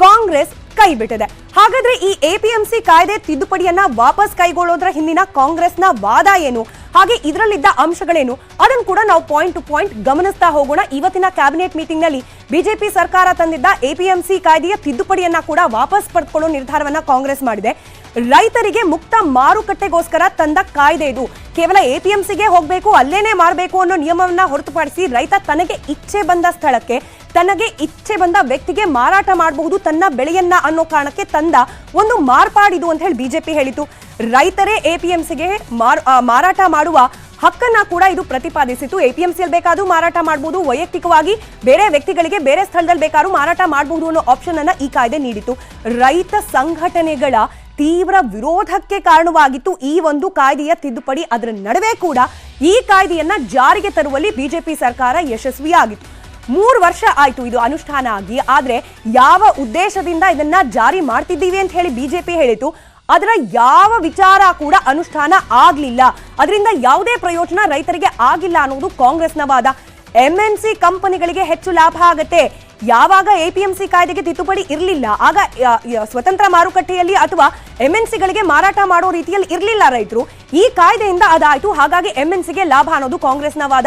ಕಾಂಗ್ರೆಸ್ ಕೈ ಬಿಟ್ಟಿದೆ. ಹಾಗಾದ್ರೆ ಈ APMC ಕಾಯ್ದೆ ತಿದ್ದುಪಡಿಯನ್ನ ವಾಪಸ್ ಕೈಗೊಳ್ಳೋದ್ರ ಹಿಂದಿನ ಕಾಂಗ್ರೆಸ್ನ ವಾದ ಏನು, ಹಾಗೆ ಇದರಲ್ಲಿದ್ದ ಅಂಶಗಳೇನು, ಅದನ್ನು ಕೂಡ ನಾವು ಪಾಯಿಂಟ್ ಟು ಪಾಯಿಂಟ್ ಗಮನಿಸ್ತಾ ಹೋಗೋಣ. ಇವತ್ತಿನ ಕ್ಯಾಬಿನೆಟ್ ಮೀಟಿಂಗ್ ನಲ್ಲಿ ಬಿಜೆಪಿ ಸರ್ಕಾರ ತಂದಿದ್ದ APMC ಕಾಯ್ದೆಯ ತಿದ್ದುಪಡಿಯನ್ನ ಕೂಡ ವಾಪಸ್ ಪಡೆದುಕೊಳ್ಳೋ ನಿರ್ಧಾರವನ್ನ ಕಾಂಗ್ರೆಸ್ ಮಾಡಿದೆ. ರೈತರಿಗೆ ಮುಕ್ತ ಮಾರುಕಟ್ಟೆಗೋಸ್ಕರ ತಂದ ಕಾಯ್ದೆ ಇದು. ಕೇವಲ APMCಗೆ ಹೋಗಬೇಕು, ಅಲ್ಲೇನೆ ಮಾರಬೇಕು ಅನ್ನೋ ನಿಯಮವನ್ನ ಹೊರತುಪಡಿಸಿ ರೈತ ತನಗೆ ಇಚ್ಛೆ ಬಂದ ಸ್ಥಳಕ್ಕೆ, ತನಗೆ ಇಚ್ಛೆ ಬಂದ ವ್ಯಕ್ತಿಗೆ ಮಾರಾಟ ಮಾಡಬಹುದು ತನ್ನ ಬೆಳೆಯನ್ನ ಅನ್ನೋ ಕಾರಣಕ್ಕೆ ತಂದ ಒಂದು ಮಾರ್ಪಾಡಿದು ಅಂತ ಹೇಳಿ ಬಿಜೆಪಿ ಹೇಳಿತು. ರೈತರೇ APMCಗೆ ಮಾರಾಟ ಮಾಡುವ ಹಕ್ಕನ್ನ ಕೂಡ ಇದು ಪ್ರತಿಪಾದಿಸಿತು. APMCಯಲ್ಲಿ ಬೇಕಾದ್ರೂ ಮಾರಾಟ ಮಾಡಬಹುದು, ವೈಯಕ್ತಿಕವಾಗಿ ಬೇರೆ ವ್ಯಕ್ತಿಗಳಿಗೆ ಬೇರೆ ಸ್ಥಳದಲ್ಲಿ ಬೇಕಾದ್ರೂ ಮಾರಾಟ ಮಾಡಬಹುದು ಅನ್ನೋ ಆಪ್ಷನ್ ಅನ್ನ ಈ ಕಾಯ್ದೆ ನೀಡಿತು. ರೈತ ಸಂಘಟನೆಗಳ ತೀವ್ರ ವಿರೋಧಕ್ಕೆ ಕಾರಣವಾಗಿತ್ತು ಈ ಒಂದು ಕಾಯ್ದೆಯ ತಿದ್ದುಪಡಿ. ಅದರ ನಡುವೆ ಕೂಡ ಈ ಕಾಯ್ದೆಯನ್ನ ಜಾರಿಗೆ ತರುವಲ್ಲಿ ಬಿಜೆಪಿ ಸರ್ಕಾರ ಯಶಸ್ವಿಯಾಗಿತ್ತು. 3 ವರ್ಷ ಆಯ್ತು ಇದು ಅನುಷ್ಠಾನ ಆಗಿ. ಆದ್ರೆ ಯಾವ ಉದ್ದೇಶದಿಂದ ಇದನ್ನ ಜಾರಿ ಮಾಡ್ತಿದ್ದೀವಿ ಅಂತ ಹೇಳಿ ಬಿಜೆಪಿ ಹೇಳಿತು, ಅದರ ಯಾವ ವಿಚಾರ ಕೂಡ ಅನುಷ್ಠಾನ ಆಗ್ಲಿಲ್ಲ. ಅದರಿಂದ ಯಾವುದೇ ಪ್ರಯೋಜನ ರೈತರಿಗೆ ಆಗಿಲ್ಲ ಅನ್ನೋದು ಕಾಂಗ್ರೆಸ್ನ ವಾದ. MNC ಕಂಪನಿಗಳಿಗೆ ಹೆಚ್ಚು ಲಾಭ ಆಗತ್ತೆ. ಯಾವಾಗ APMC ಕಾಯ್ದೆಗೆ ತಿದ್ದುಪಡಿ ಇರಲಿಲ್ಲ, ಆಗ ಸ್ವತಂತ್ರ ಮಾರುಕಟ್ಟೆಯಲ್ಲಿ ಅಥವಾ MNCಗಳಿಗೆ ಮಾರಾಟ ಮಾಡೋ ರೀತಿಯಲ್ಲಿ ಇರಲಿಲ್ಲ ರೈತರು. ಈ ಕಾಯ್ದೆಯಿಂದ ಅದಾಯ್ತು, ಹಾಗಾಗಿ MNCಗೆ ಲಾಭ ಅನ್ನೋದು ಕಾಂಗ್ರೆಸ್ನ ವಾದ.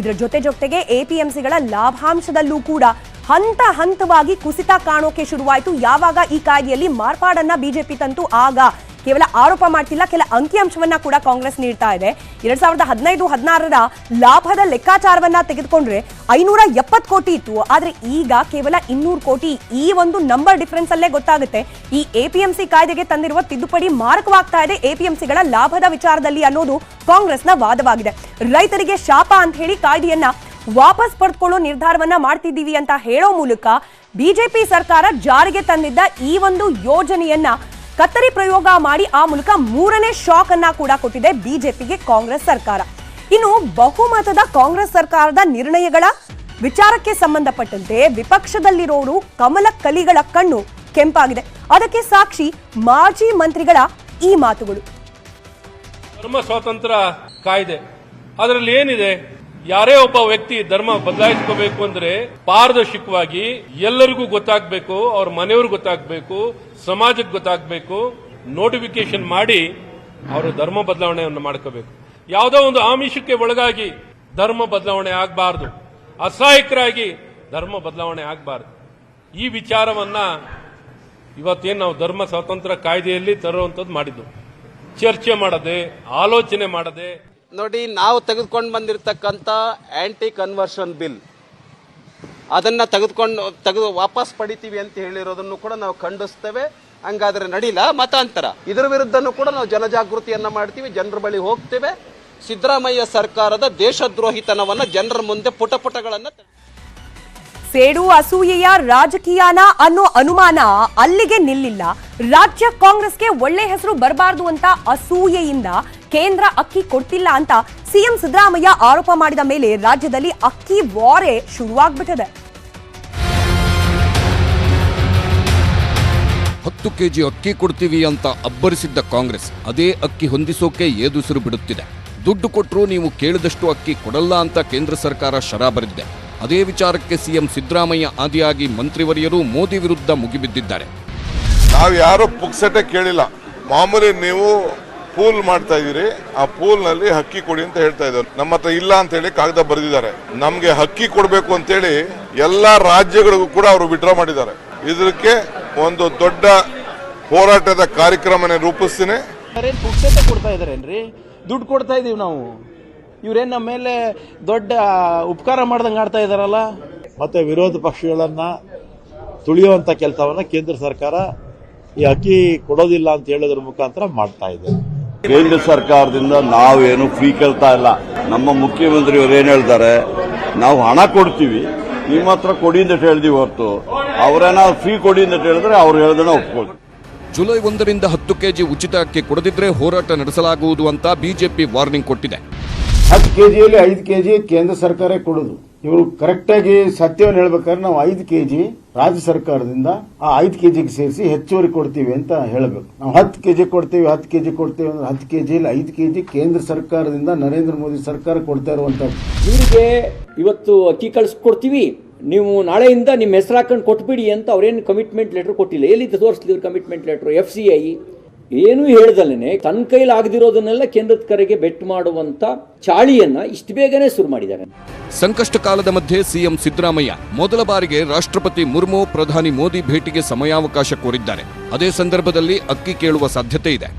ಇದರ ಜೊತೆಗೆ APMCಗಳ ಲಾಭಾಂಶದಲ್ಲೂ ಕೂಡ ಹಂತ ಹಂತವಾಗಿ ಕುಸಿತ ಕಾಣೋಕೆ ಶುರುವಾಯಿತು. ಯಾವಾಗ ಈ ಕಾಯ್ದೆಯಲ್ಲಿ ಮಾರ್ಪಾಡನ್ನ ಬಿಜೆಪಿ ತಂತು, ಆಗ ಕೇವಲ ಆರೋಪ ಮಾಡ್ತಿಲ್ಲ, ಕೆಲ ಅಂಕಿಅಂಶವನ್ನ ಕೂಡ ಕಾಂಗ್ರೆಸ್ ನೀಡ್ತಾ ಇದೆ. 2015-16ರ ಲಾಭದ ಲೆಕ್ಕಾಚಾರವನ್ನ ತೆಗೆದುಕೊಂಡ್ರೆ 570 ಕೋಟಿ ಇತ್ತು. ಆದ್ರೆ ಈಗ ಕೇವಲ 200 ಕೋಟಿ. ಈ ಒಂದು ನಂಬರ್ ಡಿಫರೆನ್ಸ್ ಅಲ್ಲೇ ಗೊತ್ತಾಗುತ್ತೆ ಈ APMC ಕಾಯ್ದೆಗೆ ತಂದಿರುವ ತಿದ್ದುಪಡಿ ಮಾರಕವಾಗ್ತಾ ಇದೆ APMCಗಳ ಲಾಭದ ವಿಚಾರದಲ್ಲಿ ಅನ್ನೋದು ಕಾಂಗ್ರೆಸ್ನ ವಾದವಾಗಿದೆ. ರೈತರಿಗೆ ಶಾಪ ಅಂತ ಹೇಳಿ ಕಾಯ್ದೆಯನ್ನ ವಾಪಸ್ ಪಡೆದುಕೊಳ್ಳೋ ನಿರ್ಧಾರವನ್ನ ಮಾಡ್ತಿದ್ದೀವಿ ಅಂತ ಹೇಳೋ ಮೂಲಕ ಬಿಜೆಪಿ ಸರ್ಕಾರ ಜಾರಿಗೆ ತಂದಿದ್ದ ಈ ಒಂದು ಯೋಜನೆಯನ್ನ ಕತ್ತರಿ ಪ್ರಯೋಗ ಮಾಡಿ ಆ ಮೂಲಕ 3ನೇ ಶಾಕ್ ಅನ್ನ ಕೂಡ ಕೊಟ್ಟಿದೆ ಬಿಜೆಪಿಗೆ ಕಾಂಗ್ರೆಸ್ ಸರ್ಕಾರ. ಇನ್ನು ಬಹುಮತದ ಕಾಂಗ್ರೆಸ್ ಸರ್ಕಾರದ ನಿರ್ಣಯಗಳ ವಿಚಾರಕ್ಕೆ ಸಂಬಂಧಪಟ್ಟಂತೆ ವಿಪಕ್ಷದಲ್ಲಿರೋರು ಕಮಲ ಕಲಿಗಳ ಕಣ್ಣು ಕೆಂಪಾಗಿದೆ. ಅದಕ್ಕೆ ಸಾಕ್ಷಿ ಮಾಜಿ ಮಂತ್ರಿಗಳ ಈ ಮಾತುಗಳು. ಧರ್ಮ ಸ್ವಾತಂತ್ರ್ಯ ಕಾಯ್ದೆ, ಅದರಲ್ಲಿ ಏನಿದೆ, ಯಾರೇ ಒಬ್ಬ ವ್ಯಕ್ತಿ ಧರ್ಮ ಬದಲಾಯಿಸ್ಕೋಬೇಕು ಅಂದ್ರೆ ಪಾರದರ್ಶಕವಾಗಿ ಎಲ್ಲರಿಗೂ ಗೊತ್ತಾಗಬೇಕು, ಅವ್ರ ಮನೆಯವ್ರಿಗೆ ಗೊತ್ತಾಗಬೇಕು, ಸಮಾಜಕ್ಕೆ ಗೊತ್ತಾಗಬೇಕು, ನೋಟಿಫಿಕೇಶನ್ ಮಾಡಿ ಅವರು ಧರ್ಮ ಬದಲಾವಣೆಯನ್ನು ಮಾಡ್ಕೋಬೇಕು. ಯಾವುದೋ ಒಂದು ಆಮಿಷಕ್ಕೆ ಒಳಗಾಗಿ ಧರ್ಮ ಬದಲಾವಣೆ ಆಗಬಾರ್ದು, ಅಸಹಾಯಕರಾಗಿ ಧರ್ಮ ಬದಲಾವಣೆ ಆಗಬಾರ್ದು. ಈ ವಿಚಾರವನ್ನ ಇವತ್ತೇನು ನಾವು ಧರ್ಮ ಸ್ವಾತಂತ್ರ್ಯ ಕಾಯ್ದೆಯಲ್ಲಿ ತರುವಂಥದ್ದು ಮಾಡಿದ್ದು, ಚರ್ಚೆ ಮಾಡದೆ, ಆಲೋಚನೆ ಮಾಡದೆ. ನೋಡಿ, ನಾವು ತೆಗೆದುಕೊಂಡು ಬಂದಿರತಕ್ಕಂಥ ಆಂಟಿ ಕನ್ವರ್ಷನ್ ಬಿಲ್ ಅದನ್ನ ತೆಗೆದು ವಾಪಸ್ ಪಡಿತೀವಿ ಅಂತ ಹೇಳಿರೋದನ್ನು ಕೂಡ ನಾವು ಖಂಡಿಸ್ತೇವೆ. ಹಂಗಾದ್ರೆ ನಡೀಲ ಮತಾಂತರ, ಇದರ ವಿರುದ್ಧನೂ ಕೂಡ ನಾವು ಜನಜಾಗೃತಿಯನ್ನ ಮಾಡ್ತೀವಿ, ಜನರ ಬಳಿ ಹೋಗ್ತೇವೆ. ಸಿದ್ದರಾಮಯ್ಯ ಸರ್ಕಾರದ ದೇಶದ್ರೋಹಿತನವನ್ನ ಜನರ ಮುಂದೆ ಪುಟಗಳನ್ನ ಸೇಡು ಅಸೂಯೆಯ ರಾಜಕೀಯನ ಅನ್ನೋ ಅನುಮಾನ ಅಲ್ಲಿಗೆ ನಿಲ್ಲಿಲ್ಲ. ರಾಜ್ಯ ಕಾಂಗ್ರೆಸ್ಗೆ ಒಳ್ಳೆ ಹೆಸರು ಬರಬಾರದು ಅಂತ ಅಸೂಯೆಯಿಂದ ಕೇಂದ್ರ ಅಕ್ಕಿ ಕೊಡ್ತಿಲ್ಲ ಅಂತ ಸಿಎಂ ಸಿದ್ದರಾಮಯ್ಯ ಆರೋಪ ಮಾಡಿದ ಮೇಲೆ ರಾಜ್ಯದಲ್ಲಿ ಅಕ್ಕಿ ವಾರೇ ಶುರುವಾಗ್ಬಿಟ್ಟಿದೆ. 10 ಕೆಜಿ ಅಕ್ಕಿ ಕೊಡ್ತೀವಿ ಅಂತ ಅಬ್ಬರಿಸಿದ್ದ ಕಾಂಗ್ರೆಸ್ ಅದೇ ಅಕ್ಕಿ ಹೊಂದಿಸೋಕೆ ಏದುಸಿರು ಬಿಡುತ್ತಿದೆ. ದುಡ್ಡು ಕೊಟ್ಟರೂ ನೀವು ಕೇಳಿದಷ್ಟು ಅಕ್ಕಿ ಕೊಡಲ್ಲ ಅಂತ ಕೇಂದ್ರ ಸರ್ಕಾರ ಶರಾ ಬರೆದಿದೆ. ಅದೇ ವಿಚಾರಕ್ಕೆ ಸಿಎಂ ಸಿದ್ದರಾಮಯ್ಯ ಆದಿಯಾಗಿ ಮಂತ್ರಿವರಿಯರು ಮೋದಿ ವಿರುದ್ಧ ಮುಗಿಬಿದ್ದಿದ್ದಾರೆ. ನಾವು ಯಾರು ಪುಕ್ಸಟೆ ಕೇಳಿಲ್ಲ, ಮಾಮೂಲಿ ನೀವು ಪೂಲ್ ಮಾಡ್ತಾ ಇದೀರಿ, ಆ ಪೂಲ್ ನಲ್ಲಿ ಅಕ್ಕಿ ಕೊಡಿ ಅಂತ ಹೇಳ್ತಾ ಇದ್ದಾರೆ. ನಮ್ಮ ಹತ್ರ ಇಲ್ಲ ಅಂತ ಹೇಳಿ ಕಾಗದ ಬರೆದಿದ್ದಾರೆ. ನಮ್ಗೆ ಅಕ್ಕಿ ಕೊಡಬೇಕು ಅಂತೇಳಿ ಎಲ್ಲಾ ರಾಜ್ಯಗಳಿಗೂ ಕೂಡ ಅವರು ವಿಡ್ರಾ ಮಾಡಿದ್ದಾರೆ. ಇದಕ್ಕೆ ಒಂದು ದೊಡ್ಡ ಹೋರಾಟದ ಕಾರ್ಯಕ್ರಮನೇ ರೂಪಿಸ್ತೀನಿ. ಪುಕ್ಸಟೆ ಕೊಡ್ತಾ ಇದಾರೇನ್ರಿ, ದುಡ್ಡು ಕೊಡ್ತಾ ಇದೀವಿ ನಾವು. ಇವ್ರೇನ್ ನಮ್ಮ ಮೇಲೆ ದೊಡ್ಡ ಉಪಕಾರ ಮಾಡ್ದಂಗೆ ಆಡ್ತಾ ಇದಾರಲ್ಲ. ಮತ್ತೆ ವಿರೋಧ ಪಕ್ಷಗಳನ್ನ ತುಳಿಯುವಂತ ಕೆಲಸವನ್ನ ಕೇಂದ್ರ ಸರ್ಕಾರ ಈ ಅಕ್ಕಿ ಕೊಡೋದಿಲ್ಲ ಅಂತ ಹೇಳೋದ್ರ ಮುಖಾಂತರ ಮಾಡ್ತಾ ಇದೆ. ಕೇಂದ್ರ ಸರ್ಕಾರದಿಂದ ನಾವೇನು ಫ್ರೀ ಕೇಳ್ತಾ ಇಲ್ಲ. ನಮ್ಮ ಮುಖ್ಯಮಂತ್ರಿಯವರು ಏನ್ ಹೇಳ್ತಾರೆ, ನಾವು ಹಣ ಕೊಡ್ತೀವಿ, ನಿಮ್ಮ ಹತ್ರ ಕೊಡಿ ಅಂತ ಹೇಳಿದೀವಿ ಹೊರತು ಅವರೇನಾದ್ರು ಫ್ರೀ ಕೊಡಿ ಅಂತ ಹೇಳಿದ್ರೆ ಅವ್ರು ಹೇಳ್ದನ್ನ ಒಪ್ಕೊಳ್ಳಿ. ಜುಲೈ 1ರಿಂದ 10 ಕೆಜಿ ಉಚಿತ ಅಕ್ಕಿ ಕೊಡದಿದ್ರೆ ಹೋರಾಟ ನಡೆಸಲಾಗುವುದು ಅಂತ ಬಿಜೆಪಿ ವಾರ್ನಿಂಗ್ ಕೊಟ್ಟಿದೆ. 10 ಕೆಜಿಯಲ್ಲಿ 5 ಕೆಜಿ ಕೇಂದ್ರ ಸರ್ಕಾರ ಕೊಡುದು. ಇವರು ಕರೆಕ್ಟ್ ಆಗಿ ಸತ್ಯವನ್ನು ಹೇಳ್ಬೇಕಾದ್ರೆ ನಾವು 5 ಕೆಜಿ ರಾಜ್ಯ ಸರ್ಕಾರದಿಂದ ಆ 5 ಕೆಜಿಗೆ ಸೇರಿಸಿ ಹೆಚ್ಚುವರಿ ಕೊಡ್ತೀವಿ ಅಂತ ಹೇಳಬೇಕು. ನಾವು 10 ಕೆಜಿ ಕೊಡ್ತೀವಿ 10 ಕೆಜಿ ಕೊಡ್ತೀವಿ ಅಂದ್ರೆ 10 ಕೆಜಿಯಲ್ಲಿ 5 ಕೆಜಿ ಕೇಂದ್ರ ಸರ್ಕಾರದಿಂದ ನರೇಂದ್ರ ಮೋದಿ ಸರ್ಕಾರ ಕೊಡ್ತಾ ಇರುವಂತದ್ದು. ಇವರಿಗೆ ಇವತ್ತು ಅಕ್ಕಿ ಕಳಿಸ್ಕೊಡ್ತೀವಿ, ನೀವು ನಾಳೆಯಿಂದ ನಿಮ್ಮ ಹೆಸರು ಹಾಕೊಂಡು ಕೊಟ್ಬಿಡಿ ಅಂತ ಅವ್ರೇನು ಕಮಿಟ್ಮೆಂಟ್ ಲೆಟರ್ ಕೊಟ್ಟಿಲ್ಲ. ಎಲ್ಲಿದ್ದು ತೋರಿಸ್ಲಿ ಇವ್ರ ಕಮಿಟ್ಮೆಂಟ್ ಲೆಟರ್? FCI ಏನೂ ಹೇಳ್ದಲ್ಲೇ ತನ್ನ ಕೈಲಿ ಆಗದಿರೋದನ್ನೆಲ್ಲ ಕೇಂದ್ರದ ಕರೆಗೆ ಬೆಟ್ ಮಾಡುವಂತ ಚಾಳಿಯನ್ನ ಇಷ್ಟು ಬೇಗನೆ ಶುರು ಮಾಡಿದ್ದಾರೆ. ಸಂಕಷ್ಟ ಕಾಲದ ಮಧ್ಯೆ ಸಿಎಂ ಸಿದ್ದರಾಮಯ್ಯ ಮೊದಲ ಬಾರಿಗೆ ರಾಷ್ಟ್ರಪತಿ ಮುರ್ಮು, ಪ್ರಧಾನಿ ಮೋದಿ ಭೇಟಿಗೆ ಸಮಯಾವಕಾಶ ಕೋರಿದ್ದಾರೆ. ಅದೇ ಸಂದರ್ಭದಲ್ಲಿ ಅಕ್ಕಿ ಕೇಳುವ ಸಾಧ್ಯತೆ ಇದೆ.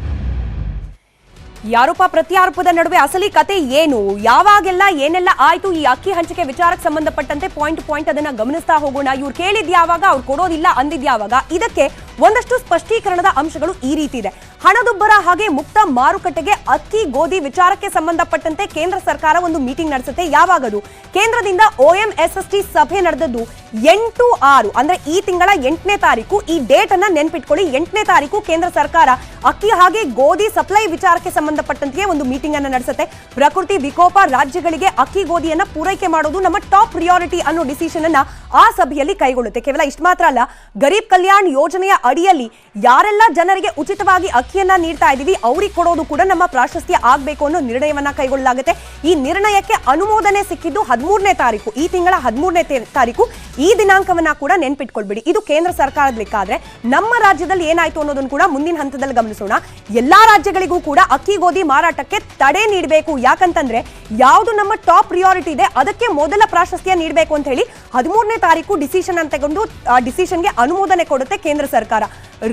ಈ ಆರೋಪ ಪ್ರತ್ಯಾರೋಪದ ನಡುವೆ ಅಸಲಿ ಕತೆ ಏನು, ಯಾವಾಗೆಲ್ಲ ಏನೆಲ್ಲ ಆಯ್ತು, ಈ ಅಕ್ಕಿ ಹಂಚಿಕೆ ವಿಚಾರಕ್ಕೆ ಸಂಬಂಧಪಟ್ಟಂತೆ ಪಾಯಿಂಟ್ ಅದನ್ನ ಗಮನಿಸ್ತಾ ಹೋಗೋಣ. ಇವ್ರು ಕೇಳಿದ್ ಯಾವಾಗ, ಅವ್ರು ಕೊಡೋದಿಲ್ಲ ಅಂದಿದ್ ಯಾವಾಗ? ಇದಕ್ಕೆ ಒಂದಷ್ಟು ಸ್ಪಷ್ಟೀಕರಣದ ಅಂಶಗಳು ಈ ರೀತಿ ಇದೆ. ಹಣದುಬ್ಬರ ಹಾಗೆ ಮುಕ್ತ ಮಾರುಕಟ್ಟೆಗೆ ಅಕ್ಕಿ ಗೋಧಿ ವಿಚಾರಕ್ಕೆ ಸಂಬಂಧಪಟ್ಟಂತೆ ಕೇಂದ್ರ ಸರ್ಕಾರ ಒಂದು ಮೀಟಿಂಗ್ ನಡೆಸುತ್ತೆ. ಯಾವಾಗದು? ಕೇಂದ್ರದಿಂದ OMSST ಸಭೆ ನಡೆದದ್ದು 8/6 ಅಂದ್ರೆ ಈ ತಿಂಗಳ 8ನೇ ತಾರೀಕು. ಈ ಡೇಟ್ ಅನ್ನ ನೆನ್ಪಿಟ್ಕೊಳ್ಳಿ. 8ನೇ ತಾರೀಕು ಕೇಂದ್ರ ಸರ್ಕಾರ ಅಕ್ಕಿ ಹಾಗೆ ಗೋಧಿ ಸಪ್ಲೈ ವಿಚಾರಕ್ಕೆ ಸಂಬಂಧಪಟ್ಟಂತೆ ಒಂದು ಮೀಟಿಂಗ್ ಅನ್ನ ನಡೆಸುತ್ತೆ. ಪ್ರಕೃತಿ ವಿಕೋಪ ರಾಜ್ಯಗಳಿಗೆ ಅಕ್ಕಿ ಗೋಧಿಯನ್ನ ಪೂರೈಕೆ ಮಾಡೋದು ನಮ್ಮ ಟಾಪ್ ಪ್ರಿಯಾರಿಟಿ ಅನ್ನೋ ಡಿಸಿಷನ್ ಅನ್ನ ಆ ಸಭೆಯಲ್ಲಿ ಕೈಗೊಳ್ಳುತ್ತೆ. ಕೇವಲ ಇಷ್ಟು ಮಾತ್ರ ಅಲ್ಲ, ಗರೀಬ್ ಕಲ್ಯಾಣ್ ಯೋಜನೆಯ ಅಡಿಯಲ್ಲಿ ಯಾರೆಲ್ಲ ಜನರಿಗೆ ಉಚಿತವಾಗಿ ಅಕ್ಕಿಯನ್ನ ನೀಡ್ತಾ ಇದೀವಿ ಅವ್ರಿಗೆ ಕೊಡೋದು ಕೂಡ ನಮ್ಮ ಪ್ರಾಶಸ್ತ್ಯ ಆಗಬೇಕು ಅನ್ನೋ ನಿರ್ಣಯವನ್ನ ಕೈಗೊಳ್ಳಲಾಗುತ್ತೆ. ಈ ನಿರ್ಣಯಕ್ಕೆ ಅನುಮೋದನೆ ಸಿಕ್ಕಿದ್ದು 13ನೇ ತಾರೀಕು, ಈ ತಿಂಗಳ 13ನೇ ತಾರೀಕು. ಈ ದಿನಾಂಕವನ್ನ ಕೂಡ ನೆನ್ಪಿಟ್ಕೊಳ್ಬಿಡಿ. ಇದು ಕೇಂದ್ರ ಸರ್ಕಾರದ ಲೆಕ್ಕ. ಆದ್ರೆ ನಮ್ಮ ರಾಜ್ಯದಲ್ಲಿ ಏನಾಯ್ತು ಅನ್ನೋದನ್ನು ಕೂಡ ಮುಂದಿನ ಹಂತದಲ್ಲಿ ಗಮನಿಸೋಣ. ಎಲ್ಲಾ ರಾಜ್ಯಗಳಿಗೂ ಕೂಡ ಅಕ್ಕಿ ಗೋಧಿ ಮಾರಾಟಕ್ಕೆ ತಡೆ ನೀಡಬೇಕು. ಯಾಕಂತಂದ್ರೆ ಯಾವುದು ನಮ್ಮ ಟಾಪ್ ಪ್ರಿಯಾರಿಟಿ ಇದೆ ಅದಕ್ಕೆ ಮೊದಲ ಪ್ರಾಶಸ್ತ್ಯ ನೀಡಬೇಕು ಅಂತ ಹೇಳಿ 13ನೇ ತಾರೀಕು ಡಿಸಿಷನ್ ಅಂತ ತಗೊಂಡು ಆ ಡಿಸಿಷನ್ಗೆ ಅನುಮೋದನೆ ಕೊಡುತ್ತೆ ಕೇಂದ್ರ ಸರ್ಕಾರ.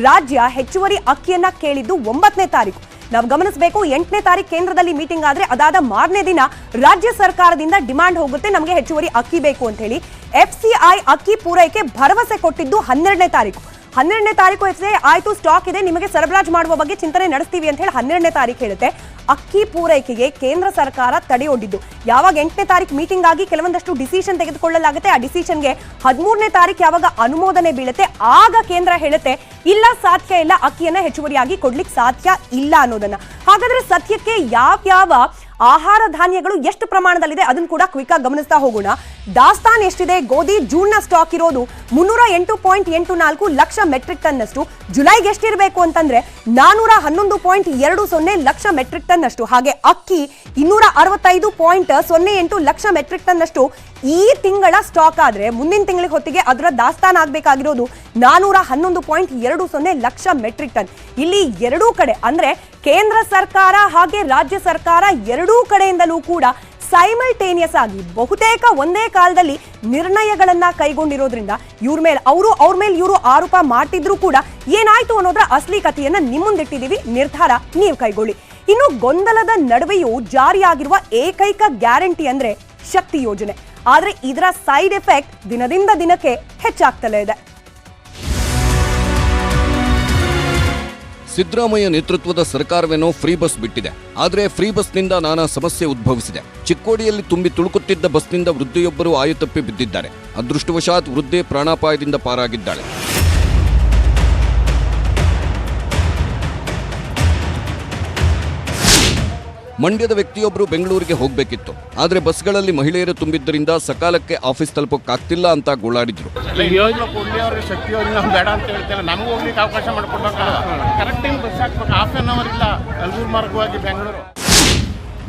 ರಾಜ್ಯ ಹೆಚ್ಚುವರಿ ಅಕ್ಕಿಯನ್ನ ಕೇಳಿದ್ದು 9ನೇ ತಾರೀಕು. ನಾವು ಗಮನಿಸಬೇಕು, 8ನೇ ತಾರೀಕು ಕೇಂದ್ರದಲ್ಲಿ ಮೀಟಿಂಗ್ ಆದ್ರೆ ಅದಾದ ಮಾರನೇ ದಿನ ರಾಜ್ಯ ಸರ್ಕಾರದಿಂದ ಡಿಮಾಂಡ್ ಹೋಗುತ್ತೆ, ನಮಗೆ ಹೆಚ್ಚುವರಿ ಅಕ್ಕಿ ಬೇಕು ಅಂತ ಹೇಳಿ. FCI ಅಕ್ಕಿ ಪೂರೈಕೆ ಭರವಸೆ ಕೊಟ್ಟಿದ್ದು 12ನೇ ತಾರೀಕು. 12ನೇ ತಾರೀಕು FCI ಆಯ್ತು, ಸ್ಟಾಕ್ ಇದೆ, ನಿಮಗೆ ಸರಬರಾಜು ಮಾಡುವ ಬಗ್ಗೆ ಚಿಂತನೆ ನಡೆಸ್ತೀವಿ ಅಂತ ಹೇಳಿ 12ನೇ ತಾರೀಕು ಹೇಳುತ್ತೆ. ಅಕ್ಕಿ ಪೂರೈಕೆಗೆ ಕೇಂದ್ರ ಸರ್ಕಾರ ತಡೆಯೊಡ್ಡಿದ್ದು ಯಾವಾಗ 8ನೇ ತಾರೀಕು ಮೀಟಿಂಗ್ ಆಗಿ ಕೆಲವೊಂದಷ್ಟು ಡಿಸಿಷನ್ ತೆಗೆದುಕೊಳ್ಳಲಾಗುತ್ತೆ. ಆ ಡಿಸಿಷನ್ಗೆ 13ನೇ ತಾರೀಕು ಯಾವಾಗ ಅನುಮೋದನೆ ಬೀಳುತ್ತೆ ಆಗ ಕೇಂದ್ರ ಹೇಳುತ್ತೆ ಇಲ್ಲ, ಸಾಧ್ಯ ಇಲ್ಲ, ಅಕ್ಕಿಯನ್ನ ಹೆಚ್ಚುವರಿಯಾಗಿ ಕೊಡ್ಲಿಕ್ಕೆ ಸಾಧ್ಯ ಇಲ್ಲ ಅನ್ನೋದನ್ನ. ಹಾಗಾದ್ರೆ ಸದ್ಯಕ್ಕೆ ಯಾವ ಆಹಾರ ಧಾನ್ಯಗಳು ಎಷ್ಟು ಪ್ರಮಾಣದಲ್ಲಿದೆ ಅದನ್ನು ಕೂಡ ಕ್ವಿಕ್ ಆಗಿ ಗಮನಿಸ್ತಾ ಹೋಗೋಣ. ದಾಸ್ತಾನ್ ಎಷ್ಟಿದೆ? ಗೋಧಿ ಜೂನ್ನ ಸ್ಟಾಕ್ ಇರೋದು 308.84 ಲಕ್ಷ ಮೆಟ್ರಿಕ್ ಟನ್ ಅಷ್ಟು. ಜುಲೈಗೆ ಎಷ್ಟಿರಬೇಕು ಅಂತಂದ್ರೆ 411.20 ಲಕ್ಷ ಮೆಟ್ರಿಕ್ ಟನ್ ಅಷ್ಟು. ಹಾಗೆ ಅಕ್ಕಿ 265.08 ಲಕ್ಷ ಮೆಟ್ರಿಕ್ ಟನ್ ಅಷ್ಟು ಈ ತಿಂಗಳ ಸ್ಟಾಕ್ ಆದ್ರೆ ಮುಂದಿನ ತಿಂಗಳಿಗೆ ಹೊತ್ತಿಗೆ ಅದರ ದಾಸ್ತಾನ್ ಆಗ್ಬೇಕಾಗಿರೋದು 411.20 ಲಕ್ಷ ಮೆಟ್ರಿಕ್ ಟನ್. ಇಲ್ಲಿ ಎರಡೂ ಕಡೆ ಅಂದ್ರೆ ಕೇಂದ್ರ ಸರ್ಕಾರ ಹಾಗೆ ರಾಜ್ಯ ಸರ್ಕಾರ ಎರಡೂ ಕಡೆಯಿಂದಲೂ ಕೂಡ ಸೈಮಲ್ಟೇನಿಯಸ್ ಆಗಿ ಬಹುತೇಕ ಒಂದೇ ಕಾಲದಲ್ಲಿ ನಿರ್ಣಯಗಳನ್ನ ಕೈಗೊಂಡಿರೋದ್ರಿಂದ ಅವ್ರ ಮೇಲೆ ಇವರು ಆರೋಪ ಮಾಡ್ತಿದ್ರು ಕೂಡ ಏನಾಯ್ತು ಅನ್ನೋದ್ರ ಅಸಲಿ ಕಥೆಯನ್ನ ನಿಮ್ಮುಂದಿಟ್ಟಿದೀವಿ. ನಿರ್ಧಾರ ನೀವು ಕೈಗೊಳ್ಳಿ. ಇನ್ನು ಗೊಂದಲದ ನಡುವೆಯೂ ಜಾರಿಯಾಗಿರುವ ಏಕೈಕ ಗ್ಯಾರಂಟಿ ಅಂದ್ರೆ ಶಕ್ತಿ ಯೋಜನೆ. ಆದ್ರೆ ಇದರ ಸೈಡ್ ಎಫೆಕ್ಟ್ ದಿನದಿಂದ ದಿನಕ್ಕೆ ಹೆಚ್ಚಾಗ್ತಲೇ ಇದೆ. ಸಿದ್ದರಾಮಯ್ಯ ನೇತೃತ್ವದ ಸರ್ಕಾರವೇನೋ ಫ್ರೀ ಬಸ್ ಬಿಟ್ಟಿದೆ. ಆದರೆ ಫ್ರೀ ಬಸ್ನಿಂದ ನಾನಾ ಸಮಸ್ಯೆ ಉದ್ಭವಿಸಿದೆ. ಚಿಕ್ಕೋಡಿಯಲ್ಲಿ ತುಂಬಿ ತುಳುಕುತ್ತಿದ್ದ ಬಸ್ನಿಂದ ವೃದ್ಧೆಯೊಬ್ಬರು ಆಯುತಪ್ಪಿ ಬಿದ್ದಿದ್ದಾರೆ. ಅದೃಷ್ಟವಶಾತ್ ವೃದ್ಧೆ ಪ್ರಾಣಾಪಾಯದಿಂದ ಪಾರಾಗಿದ್ದಾಳೆ. ಮಂಡ್ಯದ ವ್ಯಕ್ತಿಯೊಬ್ಬರು ಬೆಂಗಳೂರಿಗೆ ಹೋಗಬೇಕಿತ್ತು. ಆದರೆ ಬಸ್ಗಳಲ್ಲಿ ಮಹಿಳೆಯರು ತುಂಬಿದ್ದರಿಂದ ಸಕಾಲಕ್ಕೆ ಆಫೀಸ್ ತಲುಪೋಕ್ಕಾಗ್ತಿಲ್ಲ ಅಂತ ಗೋಳಾಡಿದ್ರು.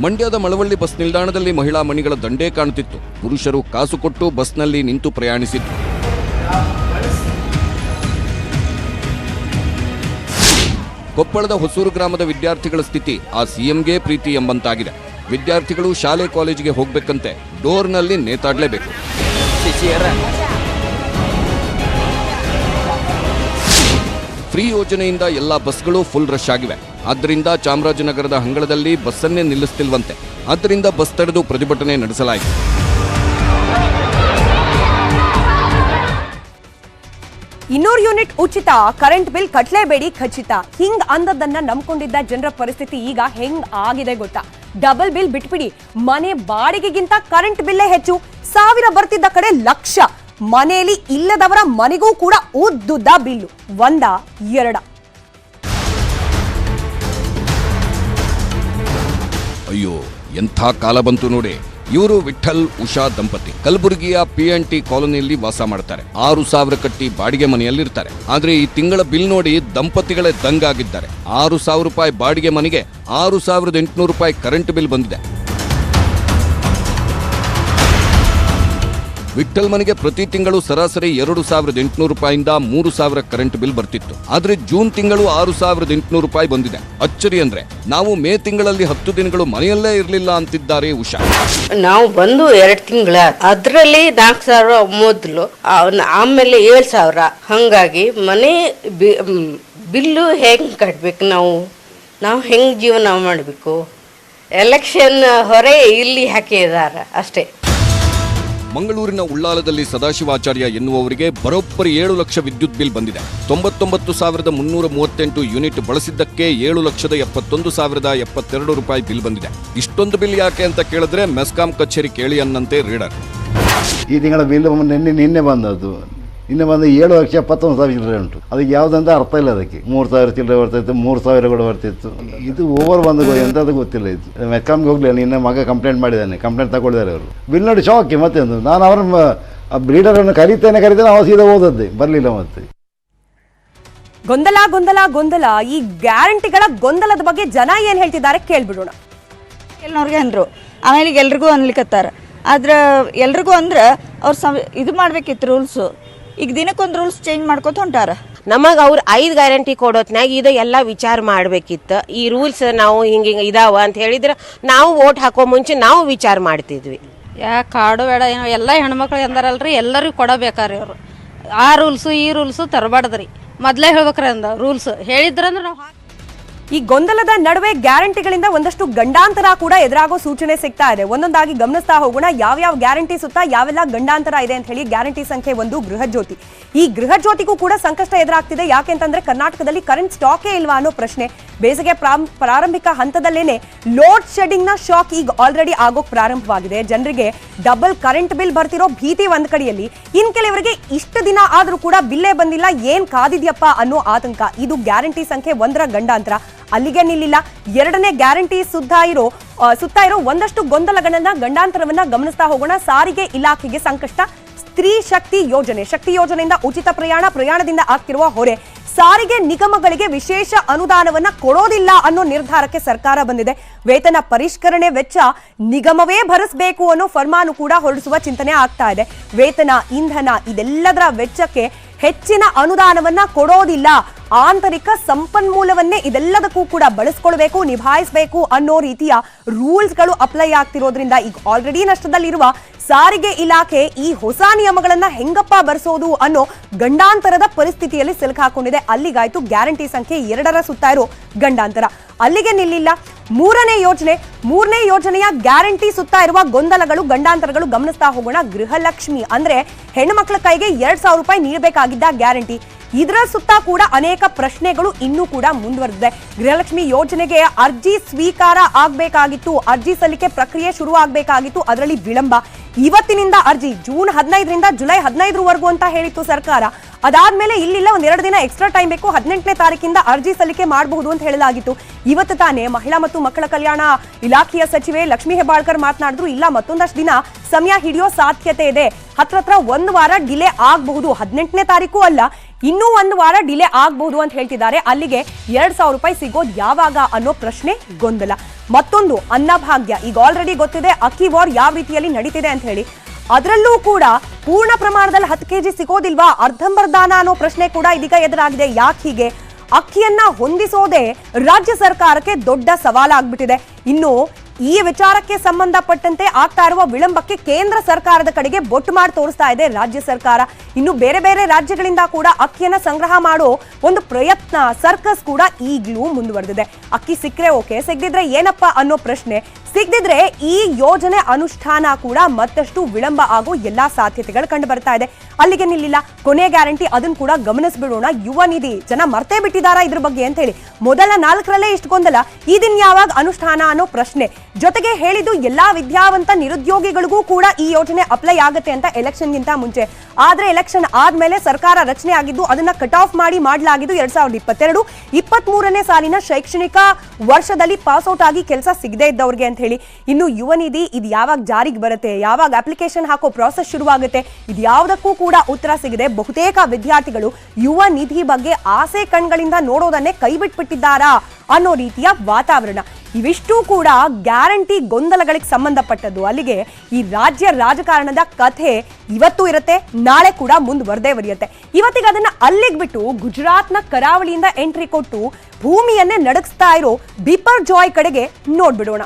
ಮಂಡ್ಯದ ಮಳವಳ್ಳಿ ಬಸ್ ನಿಲ್ದಾಣದಲ್ಲಿ ಮಹಿಳಾ ಮಣಿಗಳ ದಂಡೇ ಕಾಣುತ್ತಿತ್ತು. ಪುರುಷರು ಕಾಸು ಕೊಟ್ಟು ಬಸ್ನಲ್ಲಿ ನಿಂತು ಪ್ರಯಾಣಿಸಿದ್ರು. ಕೊಪ್ಪಳದ ಹೊಸೂರು ಗ್ರಾಮದ ವಿದ್ಯಾರ್ಥಿಗಳ ಸ್ಥಿತಿ ಆ ಸಿಎಂಗೆ ಪ್ರೀತಿ ಎಂಬಂತಾಗಿದೆ. ವಿದ್ಯಾರ್ಥಿಗಳು ಶಾಲೆ ಕಾಲೇಜಿಗೆ ಹೋಗ್ಬೇಕಂತೆ ಡೋರ್ನಲ್ಲಿ ನೇತಾಡಲೇಬೇಕು. ಫ್ರೀ ಯೋಜನೆಯಿಂದ ಎಲ್ಲಾ ಬಸ್ಗಳು ಫುಲ್ ರಶ್ ಆಗಿವೆ. ಆದ್ದರಿಂದ ಚಾಮರಾಜನಗರದ ಹಂಗಳದಲ್ಲಿ ಬಸ್ಸನ್ನೇ ನಿಲ್ಲಿಸ್ತಿಲ್ವಂತೆ. ಆದ್ದರಿಂದ ಬಸ್ ತಡೆದು ಪ್ರತಿಭಟನೆ ನಡೆಸಲಾಯಿತು. ಇನ್ನೂರು ಯೂನಿಟ್ ಉಚಿತ, ಕರೆಂಟ್ ಬಿಲ್ ಕಟ್ಲೇಬೇಡಿ ಖಚಿತ. ಹಿಂಗ್ ಅಂದದನ್ನ ನಂಬ್ಕೊಂಡಿದ್ದ ಜನರ ಪರಿಸ್ಥಿತಿ ಈಗ ಹೆಂಗ್ ಆಗಿದೆ ಗೊತ್ತಾ? ಡಬಲ್ ಬಿಲ್ ಬಿಟ್ಬಿಡಿ, ಮನೆ ಬಾಡಿಗೆಗಿಂತ ಕರೆಂಟ್ ಬಿಲ್ಲೇ ಹೆಚ್ಚು. 1000 ಬರ್ತಿದ್ದ ಕಡೆ ಲಕ್ಷ. ಮನೆಯಲ್ಲಿ ಇಲ್ಲದವರ ಮನೆಗೂ ಕೂಡ ಉದ್ದುದ್ದ ಬಿಲ್ಲು. 1 2. ಅಯ್ಯೋ, ಎಂಥ ಕಾಲ ಬಂತು ನೋಡಿ. ಇವರು ವಿಠಲ್ ಉಷಾ ದಂಪತಿ ಕಲಬುರಗಿಯ P&T ಕಾಲೋನಿಯಲ್ಲಿ ವಾಸ ಮಾಡ್ತಾರೆ. 6,000 ಕಟ್ಟಿ ಬಾಡಿಗೆ ಮನೆಯಲ್ಲಿರ್ತಾರೆ. ಆದ್ರೆ ಈ ತಿಂಗಳ ಬಿಲ್ ನೋಡಿ ದಂಪತಿಗಳೇ ದಂಗಾಗಿದ್ದಾರೆ. 6,000 ರೂಪಾಯಿ ಬಾಡಿಗೆ ಮನೆಗೆ 6,800 ರೂಪಾಯಿ ಕರೆಂಟ್ ಬಿಲ್ ಬಂದಿದೆ. ವಿಠಲ್ ಮನೆಗೆ ಪ್ರತಿ ತಿಂಗಳು ಸರಾಸರಿ 2,800 ರೂಪಾಯಿಂದ 3,000 ಕರೆಂಟ್ ಬಿಲ್ ಬರ್ತಿತ್ತು. ಆದ್ರೆ ಜೂನ್ ತಿಂಗಳು 6,800 ರೂಪಾಯಿ ಬಂದಿದೆ. ಅಚ್ಚರಿ ಅಂದ್ರೆ ನಾವು ಮೇ ತಿಂಗಳಲ್ಲಿ 10 ದಿನಗಳು ಮನೆಯಲ್ಲೇ ಇರಲಿಲ್ಲ ಅಂತಿದ್ದಾರೆ ಉಷಾ. ನಾವು ಬಂದು 2 ತಿಂಗಳ, ಅದರಲ್ಲಿ 4,000 ಮೊದಲು, ಆಮೇಲೆ 7,000. ಹಂಗಾಗಿ ಮನೆ ಬಿಲ್ಲು ಹೆಂಗ್ ಕಟ್ಬೇಕು? ನಾವು ಹೆಂಗ್ ಜೀವನ ಮಾಡಬೇಕು? ಎಲೆಕ್ಷನ್ ಹೊರೆ ಇಲ್ಲಿ ಹಾಕಿದಾರ ಅಷ್ಟೇ. ಮಂಗಳೂರಿನ ಉಳ್ಳಾಲದಲ್ಲಿ ಸದಾಶಿವಾಚಾರ್ಯ ಎನ್ನುವವರಿಗೆ ಬರೋಬ್ಬರಿ 7 ಲಕ್ಷ ವಿದ್ಯುತ್ ಬಿಲ್ ಬಂದಿದೆ. 99,338 ಯೂನಿಟ್ ಬಳಸಿದ್ದಕ್ಕೆ 7,71,072 ರೂಪಾಯಿ ಬಿಲ್ ಬಂದಿದೆ. ಇಷ್ಟೊಂದು ಬಿಲ್ ಯಾಕೆ ಅಂತ ಕೇಳಿದ್ರೆ ಮೆಸ್ಕಾಂ ಕಚೇರಿ ಕೇಳಿ ಅನ್ನಂತೆ ರೀಡರ್. ಈ ತಿಂಗಳ ಬಿಲ್ ನಿನ್ನೆ ಬಂದದ್ದು. ನಿನ್ನೆ ಬಂದು 7,71,000 ಚಿಲ್ಲರೆ ಉಂಟು. ಅದಕ್ಕೆ ಯಾವುದಂತ ಅರ್ಥ ಇಲ್ಲ. ಅದಕ್ಕೆ 3,000 ಚಿಲ್ಲರೆ ಬರ್ತಿತ್ತು, 3,000 ಕೂಡ ಬರ್ತಿತ್ತು. ಇದು ಓವರ್ ಬಂದು ಎಂಥದ್ದು ಗೊತ್ತಿಲ್ಲ. ಇದು ಮೆಸ್ಕಾಮ್ಗೆ ಹೋಗ್ಲಿಲ್ಲ. ನಿನ್ನೆ ಮಗ ಕಂಪ್ಲೇಂಟ್ ಮಾಡಿದ್ದಾನೆ, ಕಂಪ್ಲೇಂಟ್ ತಗೊಂಡಿದ್ದಾರೆ ಅವರು. ಬಿಲ್ ನೋಡಿ ಶಾಕ್. ಮತ್ತೆ ನಾನು ಅವ್ರನ್ನ ಬ್ರೀಡರನ್ನು ಕರೀತೇನೆ ನಾವು ಸೀದಾ ಓದದ್ದೆ, ಬರಲಿಲ್ಲ. ಮತ್ತೆ ಗೊಂದಲ. ಈ ಗ್ಯಾರಂಟಿಗಳ ಗೊಂದಲದ ಬಗ್ಗೆ ಜನ ಏನ್ ಹೇಳ್ತಿದ್ದಾರೆ ಕೇಳ್ಬಿಡೋಣ. ಎಲ್ಲನವ್ರಿಗೆ ಅಂದ್ರು, ಆಮೇಲೆ ಈಗ ಎಲ್ರಿಗೂ ಅನ್ಲಿಕ್ಕತ್ತಾರ. ಆದ್ರೆ ಎಲ್ರಿಗೂ ಅಂದ್ರೆ ಅವ್ರು ಇದು ಮಾಡ್ಬೇಕಿತ್ತು ರೂಲ್ಸು. ಈಗ ದಿನಕ್ಕೊಂದು ರೂಲ್ಸ್ ಚೇಂಜ್ ಮಾಡ್ಕೊತ ಹೊಂಟಾರ. ನಮಗೆ ಅವ್ರು 5 ಗ್ಯಾರಂಟಿ ಕೊಡೋತ್ನಾಗ ಇದು ಎಲ್ಲ ವಿಚಾರ ಮಾಡಬೇಕಿತ್ತು. ಈ ರೂಲ್ಸ್ ನಾವು ಹಿಂಗೆ ಇದಾವ ಅಂತ ಹೇಳಿದ್ರೆ ನಾವು ವೋಟ್ ಹಾಕೋ ಮುಂಚೆ ನಾವು ವಿಚಾರ ಮಾಡ್ತಿದ್ವಿ. ಕಾಡು ಬೇಡ ಏನೋ ಎಲ್ಲ ಹೆಣ್ಮಕ್ಳು ಎಂದಾರಲ್ರಿ, ಎಲ್ಲರಿಗೂ ಕೊಡಬೇಕಾರಿ ಅವರು. ಆ ರೂಲ್ಸು ಈ ರೂಲ್ಸು ತರಬಾರ್ದ್ರಿ, ಮೊದಲೇ ಹೇಳ್ಬೇಕ್ರಿ ಅಂದ ರೂಲ್ಸ್ ಹೇಳಿದ್ರಂದ್ರೆ ನಾವು. ಈ ಗೊಂದಲದ ನಡುವೆ ಗ್ಯಾರಂಟಿಗಳಿಂದ ಒಂದಷ್ಟು ಗಂಡಾಂತರ ಕೂಡ ಎದುರಾಗೋ ಸೂಚನೆ ಸಿಗ್ತಾ ಇದೆ. ಒಂದೊಂದಾಗಿ ಗಮನಿಸ್ತಾ ಹೋಗೋಣ. ಯಾವ್ಯಾವ ಗ್ಯಾರಂಟಿ ಸುತ್ತ ಯಾವೆಲ್ಲ ಗಂಡಾಂತರ ಇದೆ ಅಂತ ಹೇಳಿ. ಗ್ಯಾರಂಟಿ ಸಂಖ್ಯೆ 1 ಗೃಹ ಜ್ಯೋತಿ. ಈ ಗೃಹ ಜ್ಯೋತಿಗೂ ಕೂಡ ಸಂಕಷ್ಟ ಎದುರಾಗ್ತಿದೆ. ಯಾಕೆಂತಂದ್ರೆ ಕರ್ನಾಟಕದಲ್ಲಿ ಕರೆಂಟ್ ಸ್ಟಾಕೇ ಇಲ್ವಾ ಅನ್ನೋ ಪ್ರಶ್ನೆ. ಬೇಸಿಗೆ ಪ್ರಾರಂಭಿಕ ಹಂತದಲ್ಲೇನೆ ಲೋಡ್ ಶೆಡ್ಡಿಂಗ್ ನ ಶಾಕ್ ಈಗ ಆಲ್ರೆಡಿ ಆಗೋಕ್ ಪ್ರಾರಂಭವಾಗಿದೆ. ಜನರಿಗೆ ಡಬಲ್ ಕರೆಂಟ್ ಬಿಲ್ ಬರ್ತಿರೋ ಭೀತಿ ಒಂದ್ ಕಡೆಯಲ್ಲಿ, ಇನ್ ಕೆಲವರಿಗೆ ಇಷ್ಟು ದಿನ ಆದ್ರೂ ಕೂಡ ಬಿಲ್ಲೇ ಬಂದಿಲ್ಲ, ಏನ್ ಕಾದಿದ್ಯಪ್ಪ ಅನ್ನೋ ಆತಂಕ. ಇದು ಗ್ಯಾರಂಟಿ ಸಂಖ್ಯೆ 1ರ ಗಂಡಾಂತರ. ಅಲ್ಲಿಗೆ ನಿಲ್ಲಿಲ್ಲ. 2ನೇ ಗ್ಯಾರಂಟಿ ಸುದ್ದ ಇರೋ ಸುತ್ತ ಇರೋ ಒಂದಷ್ಟು ಗೊಂದಲಗಳನ್ನ ಗಂಡಾಂತರವನ್ನ ಗಮನಿಸ್ತಾ ಹೋಗೋಣ. ಸಾರಿಗೆ ಇಲಾಖೆಗೆ ಸಂಕಷ್ಟ. ಸ್ತ್ರೀ ಶಕ್ತಿ ಯೋಜನೆಯಿಂದ ಉಚಿತ ಪ್ರಯಾಣದಿಂದ ಆಗ್ತಿರುವ ಹೊರೆ. ಸಾರಿಗೆ ನಿಗಮಗಳಿಗೆ ವಿಶೇಷ ಅನುದಾನವನ್ನ ಕೊಡೋದಿಲ್ಲ ಅನ್ನೋ ನಿರ್ಧಾರಕ್ಕೆ ಸರ್ಕಾರ ಬಂದಿದೆ. ವೇತನ ಪರಿಷ್ಕರಣೆ ವೆಚ್ಚ ನಿಗಮವೇ ಭರಿಸಬೇಕು ಅನ್ನೋ ಫರ್ಮಾನು ಕೂಡ ಹೊರಡಿಸುವ ಚಿಂತನೆ ಆಗ್ತಾ ಇದೆ. ವೇತನ, ಇಂಧನ ಇದೆಲ್ಲದರ ವೆಚ್ಚಕ್ಕೆ ಹೆಚ್ಚಿನ ಅನುದಾನವನ್ನ ಕೊಡೋದಿಲ್ಲ. ಆಂತರಿಕ ಸಂಪನ್ಮೂಲವನ್ನೇ ಇದೆಲ್ಲದಕ್ಕೂ ಕೂಡ ಬಳಸ್ಕೊಳ್ಬೇಕು, ನಿಭಾಯಿಸಬೇಕು ಅನ್ನೋ ರೀತಿಯ ರೂಲ್ಸ್ಗಳು ಅಪ್ಲೈ ಆಗ್ತಿರೋದ್ರಿಂದ ಈಗ ಆಲ್ರೆಡಿ ನಷ್ಟದಲ್ಲಿರುವ ಸಾರಿಗೆ ಇಲಾಖೆ ಈ ಹೊಸ ನಿಯಮಗಳನ್ನ ಹೆಂಗಪ್ಪ ಬರೆಸೋದು ಅನ್ನೋ ಗಂಡಾಂತರದ ಪರಿಸ್ಥಿತಿಯಲ್ಲಿ ಸಿಲುಕಾಕೊಂಡಿದೆ. ಅಲ್ಲಿಗಾಯ್ತು ಗ್ಯಾರಂಟಿ ಸಂಖ್ಯೆ 2ರ ಸುತ್ತ ಇರೋ ಗಂಡಾಂತರ. ಅಲ್ಲಿಗೆ ನಿಲ್ಲಿಲ್ಲ. ಮೂರನೇ ಯೋಜನೆಯ ಗ್ಯಾರಂಟಿ ಸುತ್ತ ಇರುವ ಗೊಂದಲಗಳು, ಗಂಡಾಂತರಗಳು ಗಮನಿಸ್ತಾ ಹೋಗೋಣ. ಗೃಹಲಕ್ಷ್ಮಿ ಅಂದ್ರೆ ಹೆಣ್ಣು ಮಕ್ಕಳ ಕೈಗೆ 2,000 ರೂಪಾಯಿ ನೀಡಬೇಕಾಗಿದ್ದ ಗ್ಯಾರಂಟಿ. ಇದರ ಸುತ್ತ ಕೂಡ ಅನೇಕ ಪ್ರಶ್ನೆಗಳು ಇನ್ನೂ ಕೂಡ ಮುಂದುವರೆದಿದೆ. ಗೃಹಲಕ್ಷ್ಮಿ ಯೋಜನೆಗೆ ಅರ್ಜಿ ಸ್ವೀಕಾರ ಆಗಬೇಕಾಗಿತ್ತು, ಅರ್ಜಿ ಸಲ್ಲಿಕೆ ಪ್ರಕ್ರಿಯೆ ಶುರು ಆಗಬೇಕಾಗಿತ್ತು, ಅದರಲ್ಲಿ ವಿಳಂಬ. ಇವತ್ತಿನಿಂದ ಅರ್ಜಿ ಜೂನ್ 15ರಿಂದ ಜುಲೈ 15ರವರೆಗೂ ಅಂತ ಹೇಳಿತ್ತು ಸರ್ಕಾರ. ಅದಾದ್ಮೇಲೆ ಇಲ್ಲಿಲ್ಲ, ಒಂದೆರಡು ದಿನ ಎಕ್ಸ್ಟ್ರಾ ಟೈಮ್ ಬೇಕು, 18ನೇ ತಾರೀಕಿಂದ ಅರ್ಜಿ ಸಲ್ಲಿಕೆ ಮಾಡಬಹುದು ಅಂತ ಹೇಳಲಾಗಿತ್ತು. ಇವತ್ತು ತಾನೇ ಮಹಿಳಾ ಮತ್ತು ಮಕ್ಕಳ ಕಲ್ಯಾಣ ಇಲಾಖೆಯ ಸಚಿವೆ ಲಕ್ಷ್ಮೀ ಹೆಬ್ಬಾಳ್ಕರ್ ಮಾತನಾಡಿದ್ರು, ಇಲ್ಲ ಮತ್ತೊಂದಷ್ಟು ದಿನ ಸಮಯ ಹಿಡಿಯೋ ಸಾಧ್ಯತೆ ಇದೆ, ಹತ್ರ 1 ವಾರ ಡಿಲೇ ಆಗಬಹುದು, 18ನೇ ತಾರೀಕು ಅಲ್ಲ ಇನ್ನೂ 1 ವಾರ ಡಿಲೇ ಆಗಬಹುದು ಅಂತ ಹೇಳ್ತಿದ್ದಾರೆ. ಅಲ್ಲಿಗೆ 2,000 ರೂಪಾಯಿ ಸಿಗೋದು ಯಾವಾಗ ಅನ್ನೋ ಪ್ರಶ್ನೆ, ಗೊಂದಲ. ಮತ್ತೊಂದು ಅನ್ನಭಾಗ್ಯ. ಈಗ ಆಲ್ರೆಡಿ ಗೊತ್ತಿದೆ ಅಕ್ಕಿ ವಾರ್ ಯಾವ ರೀತಿಯಲ್ಲಿ ನಡೀತಿದೆ ಅಂತ ಹೇಳಿ. ಅದರಲ್ಲೂ ಕೂಡ ಪೂರ್ಣ ಪ್ರಮಾಣದಲ್ಲಿ 10 ಕೆಜಿ ಸಿಗೋದಿಲ್ವಾ, ಅರ್ಧಂಬರ್ಧಾನ ಅನ್ನೋ ಪ್ರಶ್ನೆ ಕೂಡ ಇದೀಗ ಎದುರಾಗಿದೆ. ಯಾಕೆ ಹೀಗೆ? ಅಕ್ಕಿಯನ್ನ ಹೊಂದಿಸೋದೇ ರಾಜ್ಯ ಸರ್ಕಾರಕ್ಕೆ ದೊಡ್ಡ ಸವಾಲಾಗ್ಬಿಟ್ಟಿದೆ. ಇನ್ನು ಈ ವಿಚಾರಕ್ಕೆ ಸಂಬಂಧಪಟ್ಟಂತೆ ಆಗ್ತಾ ಇರುವ ವಿಳಂಬಕ್ಕೆ ಕೇಂದ್ರ ಸರ್ಕಾರದ ಕಡೆಗೆ ಬೊಟ್ಟು ಮಾಡಿ ತೋರಿಸ್ತಾ ಇದೆ ರಾಜ್ಯ ಸರ್ಕಾರ. ಇನ್ನು ಬೇರೆ ಬೇರೆ ರಾಜ್ಯಗಳಿಂದ ಕೂಡ ಅಕ್ಕಿಯನ್ನ ಸಂಗ್ರಹ ಮಾಡೋ ಒಂದು ಪ್ರಯತ್ನ, ಸರ್ಕಸ್ ಕೂಡ ಈಗಲೂ ಮುಂದುವರೆದಿದೆ. ಅಕ್ಕಿ ಸಿಕ್ಕರೆ ಓಕೆ, ಸಿಗದಿದ್ರೆ ಏನಪ್ಪ ಅನ್ನೋ ಪ್ರಶ್ನೆ. ಸಿಗದಿದ್ರೆ ಈ ಯೋಜನೆ ಅನುಷ್ಠಾನ ಕೂಡ ಮತ್ತಷ್ಟು ವಿಳಂಬ ಆಗೋ ಎಲ್ಲಾ ಸಾಧ್ಯತೆಗಳು ಕಂಡು ಬರ್ತಾ ಇದೆ. ಅಲ್ಲಿಗೆ ನಿಲ್ಲಿಲ್ಲ. ಕೊನೆ ಗ್ಯಾರಂಟಿ ಅದನ್ನು ಕೂಡ ಗಮನಿಸ್ಬಿಡೋಣ. ಯುವ ನಿಧಿ ಜನ ಮರ್ತೇ ಬಿಟ್ಟಿದಾರಾ ಇದ್ರ ಬಗ್ಗೆ ಅಂತ ಹೇಳಿ. ಮೊದಲ 4ರಲ್ಲೇ ಇಷ್ಟು ಗೊಂದಲ, ಇದನ್ ಯಾವಾಗ ಅನುಷ್ಠಾನ ಅನ್ನೋ ಪ್ರಶ್ನೆ. ಜೊತೆಗೆ ಹೇಳಿದ್ದು ಎಲ್ಲಾ ವಿದ್ಯಾವಂತ ನಿರುದ್ಯೋಗಿಗಳಿಗೂ ಕೂಡ ಈ ಯೋಜನೆ ಅಪ್ಲೈ ಆಗುತ್ತೆ ಅಂತ ಎಲೆಕ್ಷನ್ಗಿಂತ ಮುಂಚೆ. ಆದ್ರೆ ಎಲೆಕ್ಷನ್ ಆದ್ಮೇಲೆ ಸರ್ಕಾರ ರಚನೆ ಆಗಿದ್ದು, ಅದನ್ನ ಕಟ್ ಆಫ್ ಮಾಡಲಾಗಿದ್ದು 2022-23ನೇ ಸಾಲಿನ ಶೈಕ್ಷಣಿಕ ವರ್ಷದಲ್ಲಿ ಪಾಸ್ಔಟ್ ಆಗಿ ಕೆಲಸ ಸಿಗದೆ ಇದ್ದವ್ರಿಗೆ ಅಂತ ಹೇಳಿ. ಇನ್ನು ಯುವ ನಿಧಿ ಇದು ಯಾವಾಗ ಜಾರಿಗೆ ಬರುತ್ತೆ, ಯಾವಾಗ ಅಪ್ಲಿಕೇಶನ್ ಹಾಕೋ ಪ್ರಾಸೆಸ್ ಶುರುವಾಗುತ್ತೆ, ಇದು ಯಾವುದಕ್ಕೂ ಕೂಡ ಉತ್ತರ ಸಿಗದೆ ಬಹುತೇಕ ವಿದ್ಯಾರ್ಥಿಗಳು ಯುವ ನಿಧಿ ಬಗ್ಗೆ ಆಸೆ ಕಣ್ಗಳಿಂದ ನೋಡೋದನ್ನೇ ಕೈಬಿಟ್ಬಿಟ್ಟಿದ್ದಾರಾ ಅನ್ನೋ ರೀತಿಯ ವಾತಾವರಣ. ಇವಿಷ್ಟು ಕೂಡ ಗ್ಯಾರಂಟಿ ಗೊಂದಲಗಳಿಗೆ ಸಂಬಂಧಪಟ್ಟದ್ದು. ಅಲ್ಲಿಗೆ ಈ ರಾಜ್ಯ ರಾಜಕಾರಣದ ಕಥೆ ಇವತ್ತು ಇರುತ್ತೆ, ನಾಳೆ ಕೂಡ ಮುಂದುವರೆಯುತ್ತೆ. ಇವತ್ತಿಗೆ ಅದನ್ನ ಅಲ್ಲಿಗೆ ಬಿಟ್ಟು ಗುಜರಾತ್ನ ಕರಾವಳಿಯಿಂದ ಎಂಟ್ರಿ ಕೊಟ್ಟು ಭೂಮಿಯನ್ನೇ ನಡಗಿಸ್ತಾ ಇರೋ ಬಿಪರ್ ಜಾಯ್ ಕಡೆಗೆ ನೋಡ್ಬಿಡೋಣ.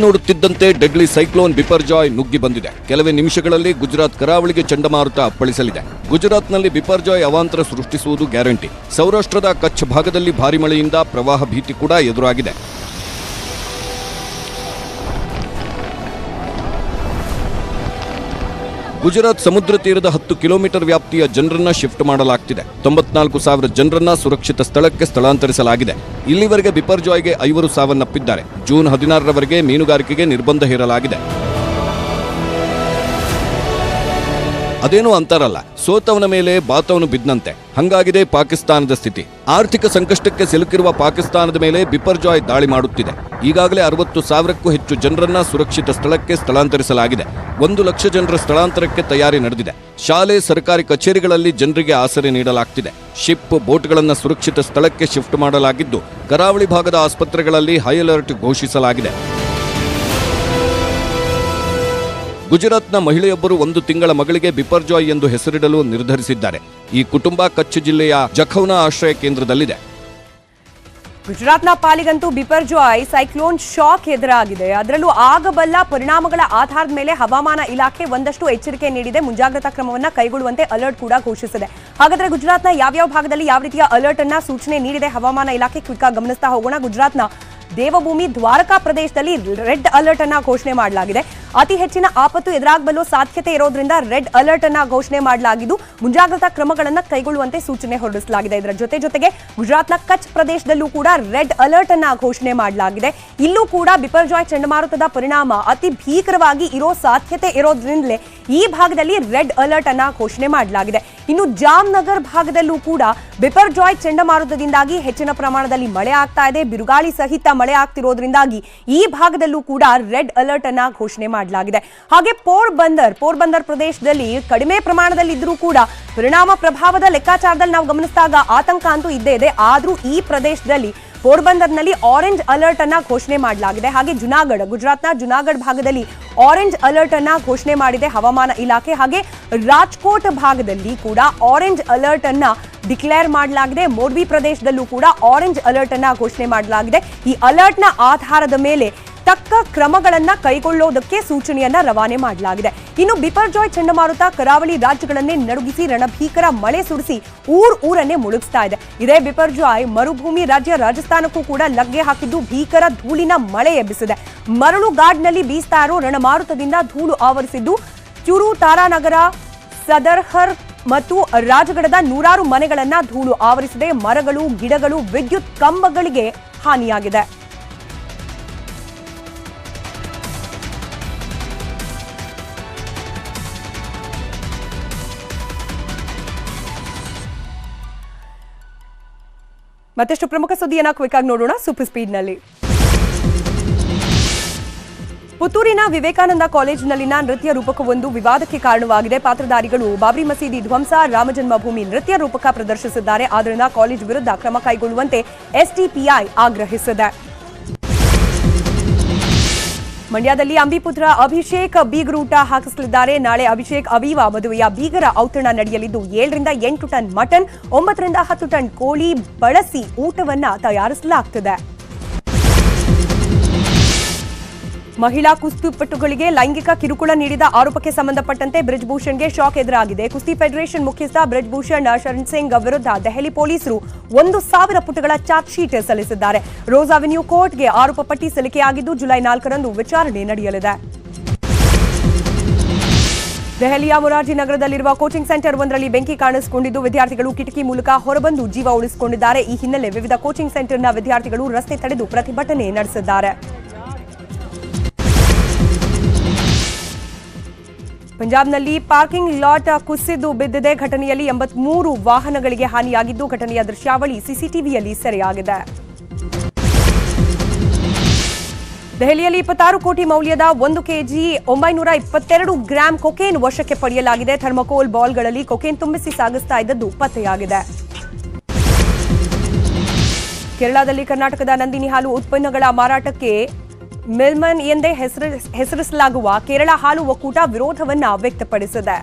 ನೋಡುತ್ತಿದ್ದಂತೆ ಡೆಡ್ಲಿ ಸೈಕ್ಲೋನ್ ಬಿಪರ್ಜಾಯ್ ನುಗ್ಗಿ ಬಂದಿದೆ. ಕೆಲವೇ ನಿಮಿಷಗಳಲ್ಲಿ ಗುಜರಾತ್ ಕರಾವಳಿಗೆ ಚಂಡಮಾರುತ ಅಪ್ಪಳಿಸಲಿದೆ. ಗುಜರಾತ್ನಲ್ಲಿ ಬಿಪರ್ಜಾಯ್ ಅವಾಂತರ ಸೃಷ್ಟಿಸುವುದು ಗ್ಯಾರಂಟಿ. ಸೌರಾಷ್ಟ್ರದ ಕಚ್ ಭಾಗದಲ್ಲಿ ಭಾರಿ ಮಳೆಯಿಂದ ಪ್ರವಾಹ ಭೀತಿ ಕೂಡ ಎದುರಾಗಿದೆ. ಗುಜರಾತ್ ಸಮುದ್ರ ತೀರದ 10 ಕಿಲೋಮೀಟರ್ ವ್ಯಾಪ್ತಿಯ ಜನರನ್ನ ಶಿಫ್ಟ್ ಮಾಡಲಾಗ್ತಿದೆ. 94,000 ಜನರನ್ನ ಸುರಕ್ಷಿತ ಸ್ಥಳಕ್ಕೆ ಸ್ಥಳಾಂತರಿಸಲಾಗಿದೆ. ಇಲ್ಲಿವರೆಗೆ ಬಿಪರ್ಜಾಯ್ಗೆ 5 ಸಾವನ್ನಪ್ಪಿದ್ದಾರೆ. ಜೂನ್ 16ರವರೆಗೆ ಮೀನುಗಾರಿಕೆಗೆ ನಿರ್ಬಂಧ ಹೇರಲಾಗಿದೆ. ಅದೇನೂ ಅಂತಾರಲ್ಲ, ಸೋತವನ ಮೇಲೆ ಬಾತವನು ಬಿದ್ದಂತೆ. ಹಂಗಾಗಿದೆ ಪಾಕಿಸ್ತಾನದ ಸ್ಥಿತಿ. ಆರ್ಥಿಕ ಸಂಕಷ್ಟಕ್ಕೆ ಸಿಲುಕಿರುವ ಪಾಕಿಸ್ತಾನದ ಮೇಲೆ ಬಿಪರ್ಜಾಯ್ ದಾಳಿ ಮಾಡುತ್ತಿದೆ. ಈಗಾಗಲೇ 60,000ಕ್ಕೂ ಹೆಚ್ಚು ಜನರನ್ನ ಸುರಕ್ಷಿತ ಸ್ಥಳಕ್ಕೆ ಸ್ಥಳಾಂತರಿಸಲಾಗಿದೆ. 1 ಲಕ್ಷ ಜನರ ಸ್ಥಳಾಂತರಕ್ಕೆ ತಯಾರಿ ನಡೆದಿದೆ. ಶಾಲೆ, ಸರ್ಕಾರಿ ಕಚೇರಿಗಳಲ್ಲಿ ಜನರಿಗೆ ಆಸರೆ ನೀಡಲಾಗ್ತಿದೆ. ಶಿಪ್, ಬೋಟ್ಗಳನ್ನು ಸುರಕ್ಷಿತ ಸ್ಥಳಕ್ಕೆ ಶಿಫ್ಟ್ ಮಾಡಲಾಗಿದ್ದು, ಕರಾವಳಿ ಭಾಗದ ಆಸ್ಪತ್ರೆಗಳಲ್ಲಿ ಹೈ ಅಲರ್ಟ್ ಘೋಷಿಸಲಾಗಿದೆ. ಗುಜರಾತ್ನ ಮಹಿಳೆಯೊಬ್ಬರು 1 ತಿಂಗಳ ಮಗಳಿಗೆ ಬಿಪರ್ಜಾಯ್ ಎಂದು ಹೆಸರಿಡಲು ನಿರ್ಧರಿಸಿದ್ದಾರೆ. ಈ ಕುಟುಂಬ ಕಚ್ ಜಿಲ್ಲೆಯ ಜಖೌನ ಆಶ್ರಯ ಕೇಂದ್ರದಲ್ಲಿದೆ. ಗುಜರಾತ್ನ ಪಾಲಿಗಂತೂ ಬಿಪರ್ಜಾಯ್ ಸೈಕ್ಲೋನ್ ಶಾಕ್ ಎದುರಾಗಿದೆ. ಅದರಲ್ಲೂ ಆಗಬಲ್ಲ ಪರಿಣಾಮಗಳ ಆಧಾರದ ಮೇಲೆ ಹವಾಮಾನ ಇಲಾಖೆ ಒಂದಷ್ಟು ಎಚ್ಚರಿಕೆ ನೀಡಿದೆ. ಮುಂಜಾಗ್ರತಾ ಕ್ರಮವನ್ನು ಕೈಗೊಳ್ಳುವಂತೆ ಅಲರ್ಟ್ ಕೂಡ ಘೋಷಿಸಿದೆ. ಹಾಗಾದ್ರೆ ಗುಜರಾತ್ನ ಯಾವ್ಯಾವ ಭಾಗದಲ್ಲಿ ಯಾವ ರೀತಿಯ ಅಲರ್ಟ್ ಅನ್ನ ಸೂಚನೆ ನೀಡಿದೆ ಹವಾಮಾನ ಇಲಾಖೆ, ಕ್ವಿಕ್ ಆಗಿ ಗಮನಿಸ್ತಾ ಹೋಗೋಣ. ಗುಜರಾತ್ನ ದೇವಭೂಮಿ, ದ್ವಾರಕಾ ಪ್ರದೇಶದಲ್ಲಿ ರೆಡ್ ಅಲರ್ಟ್ ಅನ್ನ ಘೋಷಣೆ ಮಾಡಲಾಗಿದೆ. ಅತಿ ಹೆಚ್ಚಿನ ಆಪತ್ತು ಎದುರಾಗಬಲ್ಲ ಸಾಧ್ಯತೆ ಇರೋದ್ರಿಂದ ರೆಡ್ ಅಲರ್ಟ್ ಅನ್ನ ಘೋಷಣೆ ಮಾಡಲಾಗಿದ್ದು, ಮುಂಜಾಗ್ರತಾ ಕ್ರಮಗಳನ್ನು ಕೈಗೊಳ್ಳುವಂತೆ ಸೂಚನೆ ಹೊರಡಿಸಲಾಗಿದೆ. ಇದರ ಜೊತೆಗೆ ಗುಜರಾತ್ನ ಕಚ್ ಪ್ರದೇಶದಲ್ಲೂ ಕೂಡ ರೆಡ್ ಅಲರ್ಟ್ ಅನ್ನ ಘೋಷಣೆ ಮಾಡಲಾಗಿದೆ. ಇಲ್ಲೂ ಕೂಡ ಬಿಪರ್ಜಾಯ್ ಚಂಡಮಾರುತದ ಪರಿಣಾಮ ಅತಿ ಭೀಕರವಾಗಿ ಇರೋ ಸಾಧ್ಯತೆ ಇರೋದ್ರಿಂದಲೇ ಈ ಭಾಗದಲ್ಲಿ ರೆಡ್ ಅಲರ್ಟ್ ಅನ್ನ ಘೋಷಣೆ ಮಾಡಲಾಗಿದೆ. ಇನ್ನು ಜಾಮ್ನಗರ್ ಭಾಗದಲ್ಲೂ ಕೂಡ ಬಿಪರ್ಜಾಯ್ ಚಂಡಮಾರುತದಿಂದಾಗಿ ಹೆಚ್ಚಿನ ಪ್ರಮಾಣದಲ್ಲಿ ಮಳೆ ಆಗ್ತಾ ಇದೆ. ಬಿರುಗಾಳಿ ಸಹಿತ ಮಳೆ ಆಗ್ತಿರೋದ್ರಿಂದಾಗಿ ಈ ಭಾಗದಲ್ಲೂ ಕೂಡ ರೆಡ್ ಅಲರ್ಟ್ ಅನ್ನ ಘೋಷಣೆ ಮಾಡಲಾಗಿದೆ. ಹಾಗೆ ಪೋರ್ಬಂದರ್ ಪ್ರದೇಶದಲ್ಲಿ ಕಡಿಮೆ ಪ್ರಮಾಣದಲ್ಲಿ ಇದ್ರೂ ಕೂಡ ಪರಿಣಾಮ ಪ್ರಭಾವದ ಲೆಕ್ಕಾಚಾರದಲ್ಲಿ ನಾವು ಗಮನಿಸಿದಾಗ ಆತಂಕ ಅಂತೂ ಇದ್ದೇ ಇದೆ. ಆದ್ರೂ ಈ ಪ್ರದೇಶದಲ್ಲಿ ಪೋರ್ಬಂದರ್ನಲ್ಲಿ ಆರೆಂಜ್ ಅಲರ್ಟ್ ಅನ್ನ ಘೋಷಣೆ ಮಾಡಲಾಗಿದೆ. ಹಾಗೆ ಗುಜರಾತ್ನ ಜುನಾಗಢ ಭಾಗದಲ್ಲಿ ಆರೆಂಜ್ ಅಲರ್ಟ್ ಅನ್ನ ಘೋಷಣೆ ಮಾಡಿದೆ ಹವಾಮಾನ ಇಲಾಖೆ. ಹಾಗೆ ರಾಜ್ಕೋಟ್ ಭಾಗದಲ್ಲಿ ಕೂಡ ಆರೆಂಜ್ ಅಲರ್ಟ್ ಅನ್ನ ಡಿಕ್ಲೇರ್ ಮಾಡಲಾಗಿದೆ. ಮೋರ್ಬಿ ಪ್ರದೇಶದಲ್ಲೂ ಕೂಡ ಆರೆಂಜ್ ಅಲರ್ಟ್ ಅನ್ನ ಘೋಷಣೆ ಮಾಡಲಾಗಿದೆ. ಈ ಅಲರ್ಟ್ ನ ಆಧಾರದ ಮೇಲೆ ತಕ್ಕ ಕ್ರಮಗಳನ್ನ ಕೈಗೊಳ್ಳೋದಕ್ಕೆ ಸೂಚನೆಯನ್ನ ರವಾನೆ ಮಾಡಲಾಗಿದೆ. ಇನ್ನು ಬಿಪರ್ಜಾಯ್ ಚಂಡಮಾರುತ ಕರಾವಳಿ ರಾಜ್ಯಗಳನ್ನೇ ನಡುಗಿಸಿ ರಣಭೀಕರ ಮಳೆ ಸುರಿಸಿ ಊರನ್ನೇ ಮುಳುಗಿಸ್ತಾ ಇದೆ. ಇದೇ ಬಿಪರ್ಜಾಯ್ ಮರುಭೂಮಿ ರಾಜ್ಯ ರಾಜಸ್ಥಾನಕ್ಕೂ ಕೂಡ ಲಗ್ಗೆ ಹಾಕಿದ್ದು ಭೀಕರ ಧೂಳಿನ ಮಳೆ ಎಬ್ಬಿಸಿದೆ. ಮರಳು ಗಾಡ್ನಲ್ಲಿ ಬೀಸ್ತಾ ಇರೋ ರಣಮಾರುತದಿಂದ ಧೂಳು ಆವರಿಸಿದ್ದು ಚುರು, ತಾರಾನಗರ, ಸದರ್ಹರ್ ಮತ್ತು ರಾಜಗಢದ ನೂರಾರು ಮನೆಗಳನ್ನ ಧೂಳು ಆವರಿಸಿದೆ. ಮರಗಳು, ಗಿಡಗಳು, ವಿದ್ಯುತ್ ಕಂಬಗಳಿಗೆ ಹಾನಿಯಾಗಿದೆ. ಮತ್ತಷ್ಟು ಪ್ರಮುಖ ಸುದ್ದಿಯನ್ನ ಕ್ವಿಕ್ ಆಗಿ ನೋಡೋಣ ಸೂಪರ್ ಸ್ಪೀಡ್ ನಲ್ಲಿ. ಪುತ್ತೂರಿನ ವಿವೇಕಾನಂದ ಕಾಲೇಜಿನಲ್ಲಿನ ನೃತ್ಯ ರೂಪಕವೊಂದು ವಿವಾದಕ್ಕೆ ಕಾರಣವಾಗಿದೆ. ಪಾತ್ರಧಾರಿಗಳು ಬಾಬ್ರಿ ಮಸೀದಿ ಧ್ವಂಸ, ರಾಮಜನ್ಮಭೂಮಿ ನೃತ್ಯ ರೂಪಕ ಪ್ರದರ್ಶಿಸಿದ್ದಾರೆ. ಆದ್ದರಿಂದ ಕಾಲೇಜ್ ವಿರುದ್ಧ ಕ್ರಮ ಕೈಗೊಳ್ಳುವಂತೆ ಎಸ್ಡಿಪಿಐ ಆಗ್ರಹಿಸಿದೆ. ಮಂಡ್ಯದಲ್ಲಿ ಅಂಬಿಪುತ್ರ ಅಭಿಷೇಕ್ ಬೀಗರೂಟ ಹಾಕಿಸಲಿದ್ದಾರೆ. ನಾಳೆ ಅಭಿಷೇಕ್ ಅವೀವಾ ಮದುವೆಯ ಬೀಗರ ಔತಣ ನಡೆಯಲಿದ್ದು 7 ರಿಂದ 8 ಟನ್ ಮಟನ್, 9 ರಿಂದ 10 ಟನ್ ಕೋಳಿ ಬಳಸಿ ಊಟವನ್ನ ತಯಾರಿಸಲಾಗುತ್ತದೆ. ಮಹಿಳಾ ಕುಸ್ತಿಪಟುಗಳಿಗೆ ಲೈಂಗಿಕ ಕಿರುಕುಳ ನೀಡಿದ ಆರೋಪಕ್ಕೆ ಸಂಬಂಧಪಟ್ಟಂತೆ ಬ್ರಿಜ್ಭೂಷಣ್ಗೆ ಶಾಕ್ ಎದುರಾಗಿದೆ. ಕುಸ್ತಿ ಫೆಡರೇಷನ್ ಮುಖ್ಯಸ್ಥ ಬ್ರಿಜ್ಭೂಷಣ್ ಶರಣ್ ಸಿಂಗ್ ವಿರುದ್ಧ ದೆಹಲಿ ಪೊಲೀಸರು 1,000 ಪುಟಗಳ ಚಾರ್ಜ್ ಶೀಟ್ ಸಲ್ಲಿಸಿದ್ದಾರೆ. ರೋಸ್ ಅವೆನ್ಯೂ ಕೋರ್ಟ್ಗೆ ಆರೋಪ ಪಟ್ಟಿ ಸಲ್ಲಿಕೆಯಾಗಿದ್ದು ಜುಲೈ 4ರಂದು ವಿಚಾರಣೆ ನಡೆಯಲಿದೆ. ದೆಹಲಿಯ ಮೊರಾರ್ಜಿ ನಗರದಲ್ಲಿರುವ ಕೋಚಿಂಗ್ ಸೆಂಟರ್ ಒಂದರಲ್ಲಿ ಬೆಂಕಿ ಕಾಣಿಸಿಕೊಂಡಿದ್ದು ವಿದ್ಯಾರ್ಥಿಗಳು ಕಿಟಕಿ ಮೂಲಕ ಹೊರಬಂದು ಜೀವ ಉಳಿಸಿಕೊಂಡಿದ್ದಾರೆ. ಈ ಹಿನ್ನೆಲೆ ವಿವಿಧ ಕೋಚಿಂಗ್ ಸೆಂಟರ್ನ ವಿದ್ಯಾರ್ಥಿಗಳು ರಸ್ತೆ ತಡೆದು ಪ್ರತಿಭಟನೆ ನಡೆಸಿದ್ದಾರೆ. ಪಂಜಾಬ್ನಲ್ಲಿ ಪಾರ್ಕಿಂಗ್ ಲಾಟ್ ಕುಸಿದು ಬಿದ್ದಿದೆ. ಘಟನೆಯಲ್ಲಿ 83 ವಾಹನಗಳಿಗೆ ಹಾನಿಯಾಗಿದ್ದು ಘಟನೆಯ ದೃಶ್ಯಾವಳಿ ಸಿಸಿಟಿವಿಯಲ್ಲಿ ಸೆರೆಯಾಗಿದೆ. ದೆಹಲಿಯಲ್ಲಿ 26 ಕೋಟಿ ಮೌಲ್ಯದ 1 ಕೆಜಿ 922 ಗ್ರಾಂ ಕೊಕೇನ್ ವಶಕ್ಕೆ ಪಡೆಯಲಾಗಿದೆ. ಥರ್ಮೋಕೋಲ್ ಬಾಲ್ಗಳಲ್ಲಿ ಕೊಕೇನ್ ತುಂಬಿಸಿ ಸಾಗಿಸ್ತಾ ಇದ್ದದ್ದು ಪತ್ತೆಯಾಗಿದೆ. ಕೇರಳದಲ್ಲಿ ಕರ್ನಾಟಕದ ನಂದಿನಿ ಹಾಲು ಉತ್ಪನ್ನಗಳ ಮಾರಾಟಕ್ಕೆ ಮಿಲ್ಮನ್ ಎಂದೇ ಹೆಸರಿಸಲಾಗುವ ಕೇರಳ ಹಾಲು ಒಕ್ಕೂಟ ವಿರೋಧವನ್ನ ವ್ಯಕ್ತಪಡಿಸಿದೆ.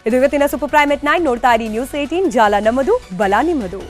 ಇದು ಇವತ್ತಿನ ಸೂಪರ್ ಪ್ರೈಮ್ ಎಟ್ 9. ನೋಡ್ತಾ ಇರಿ ನ್ಯೂಸ್ 18, ಜಾಲ ನಮ್ಮದು, ಬಲ ನಿಮ್ಮದು.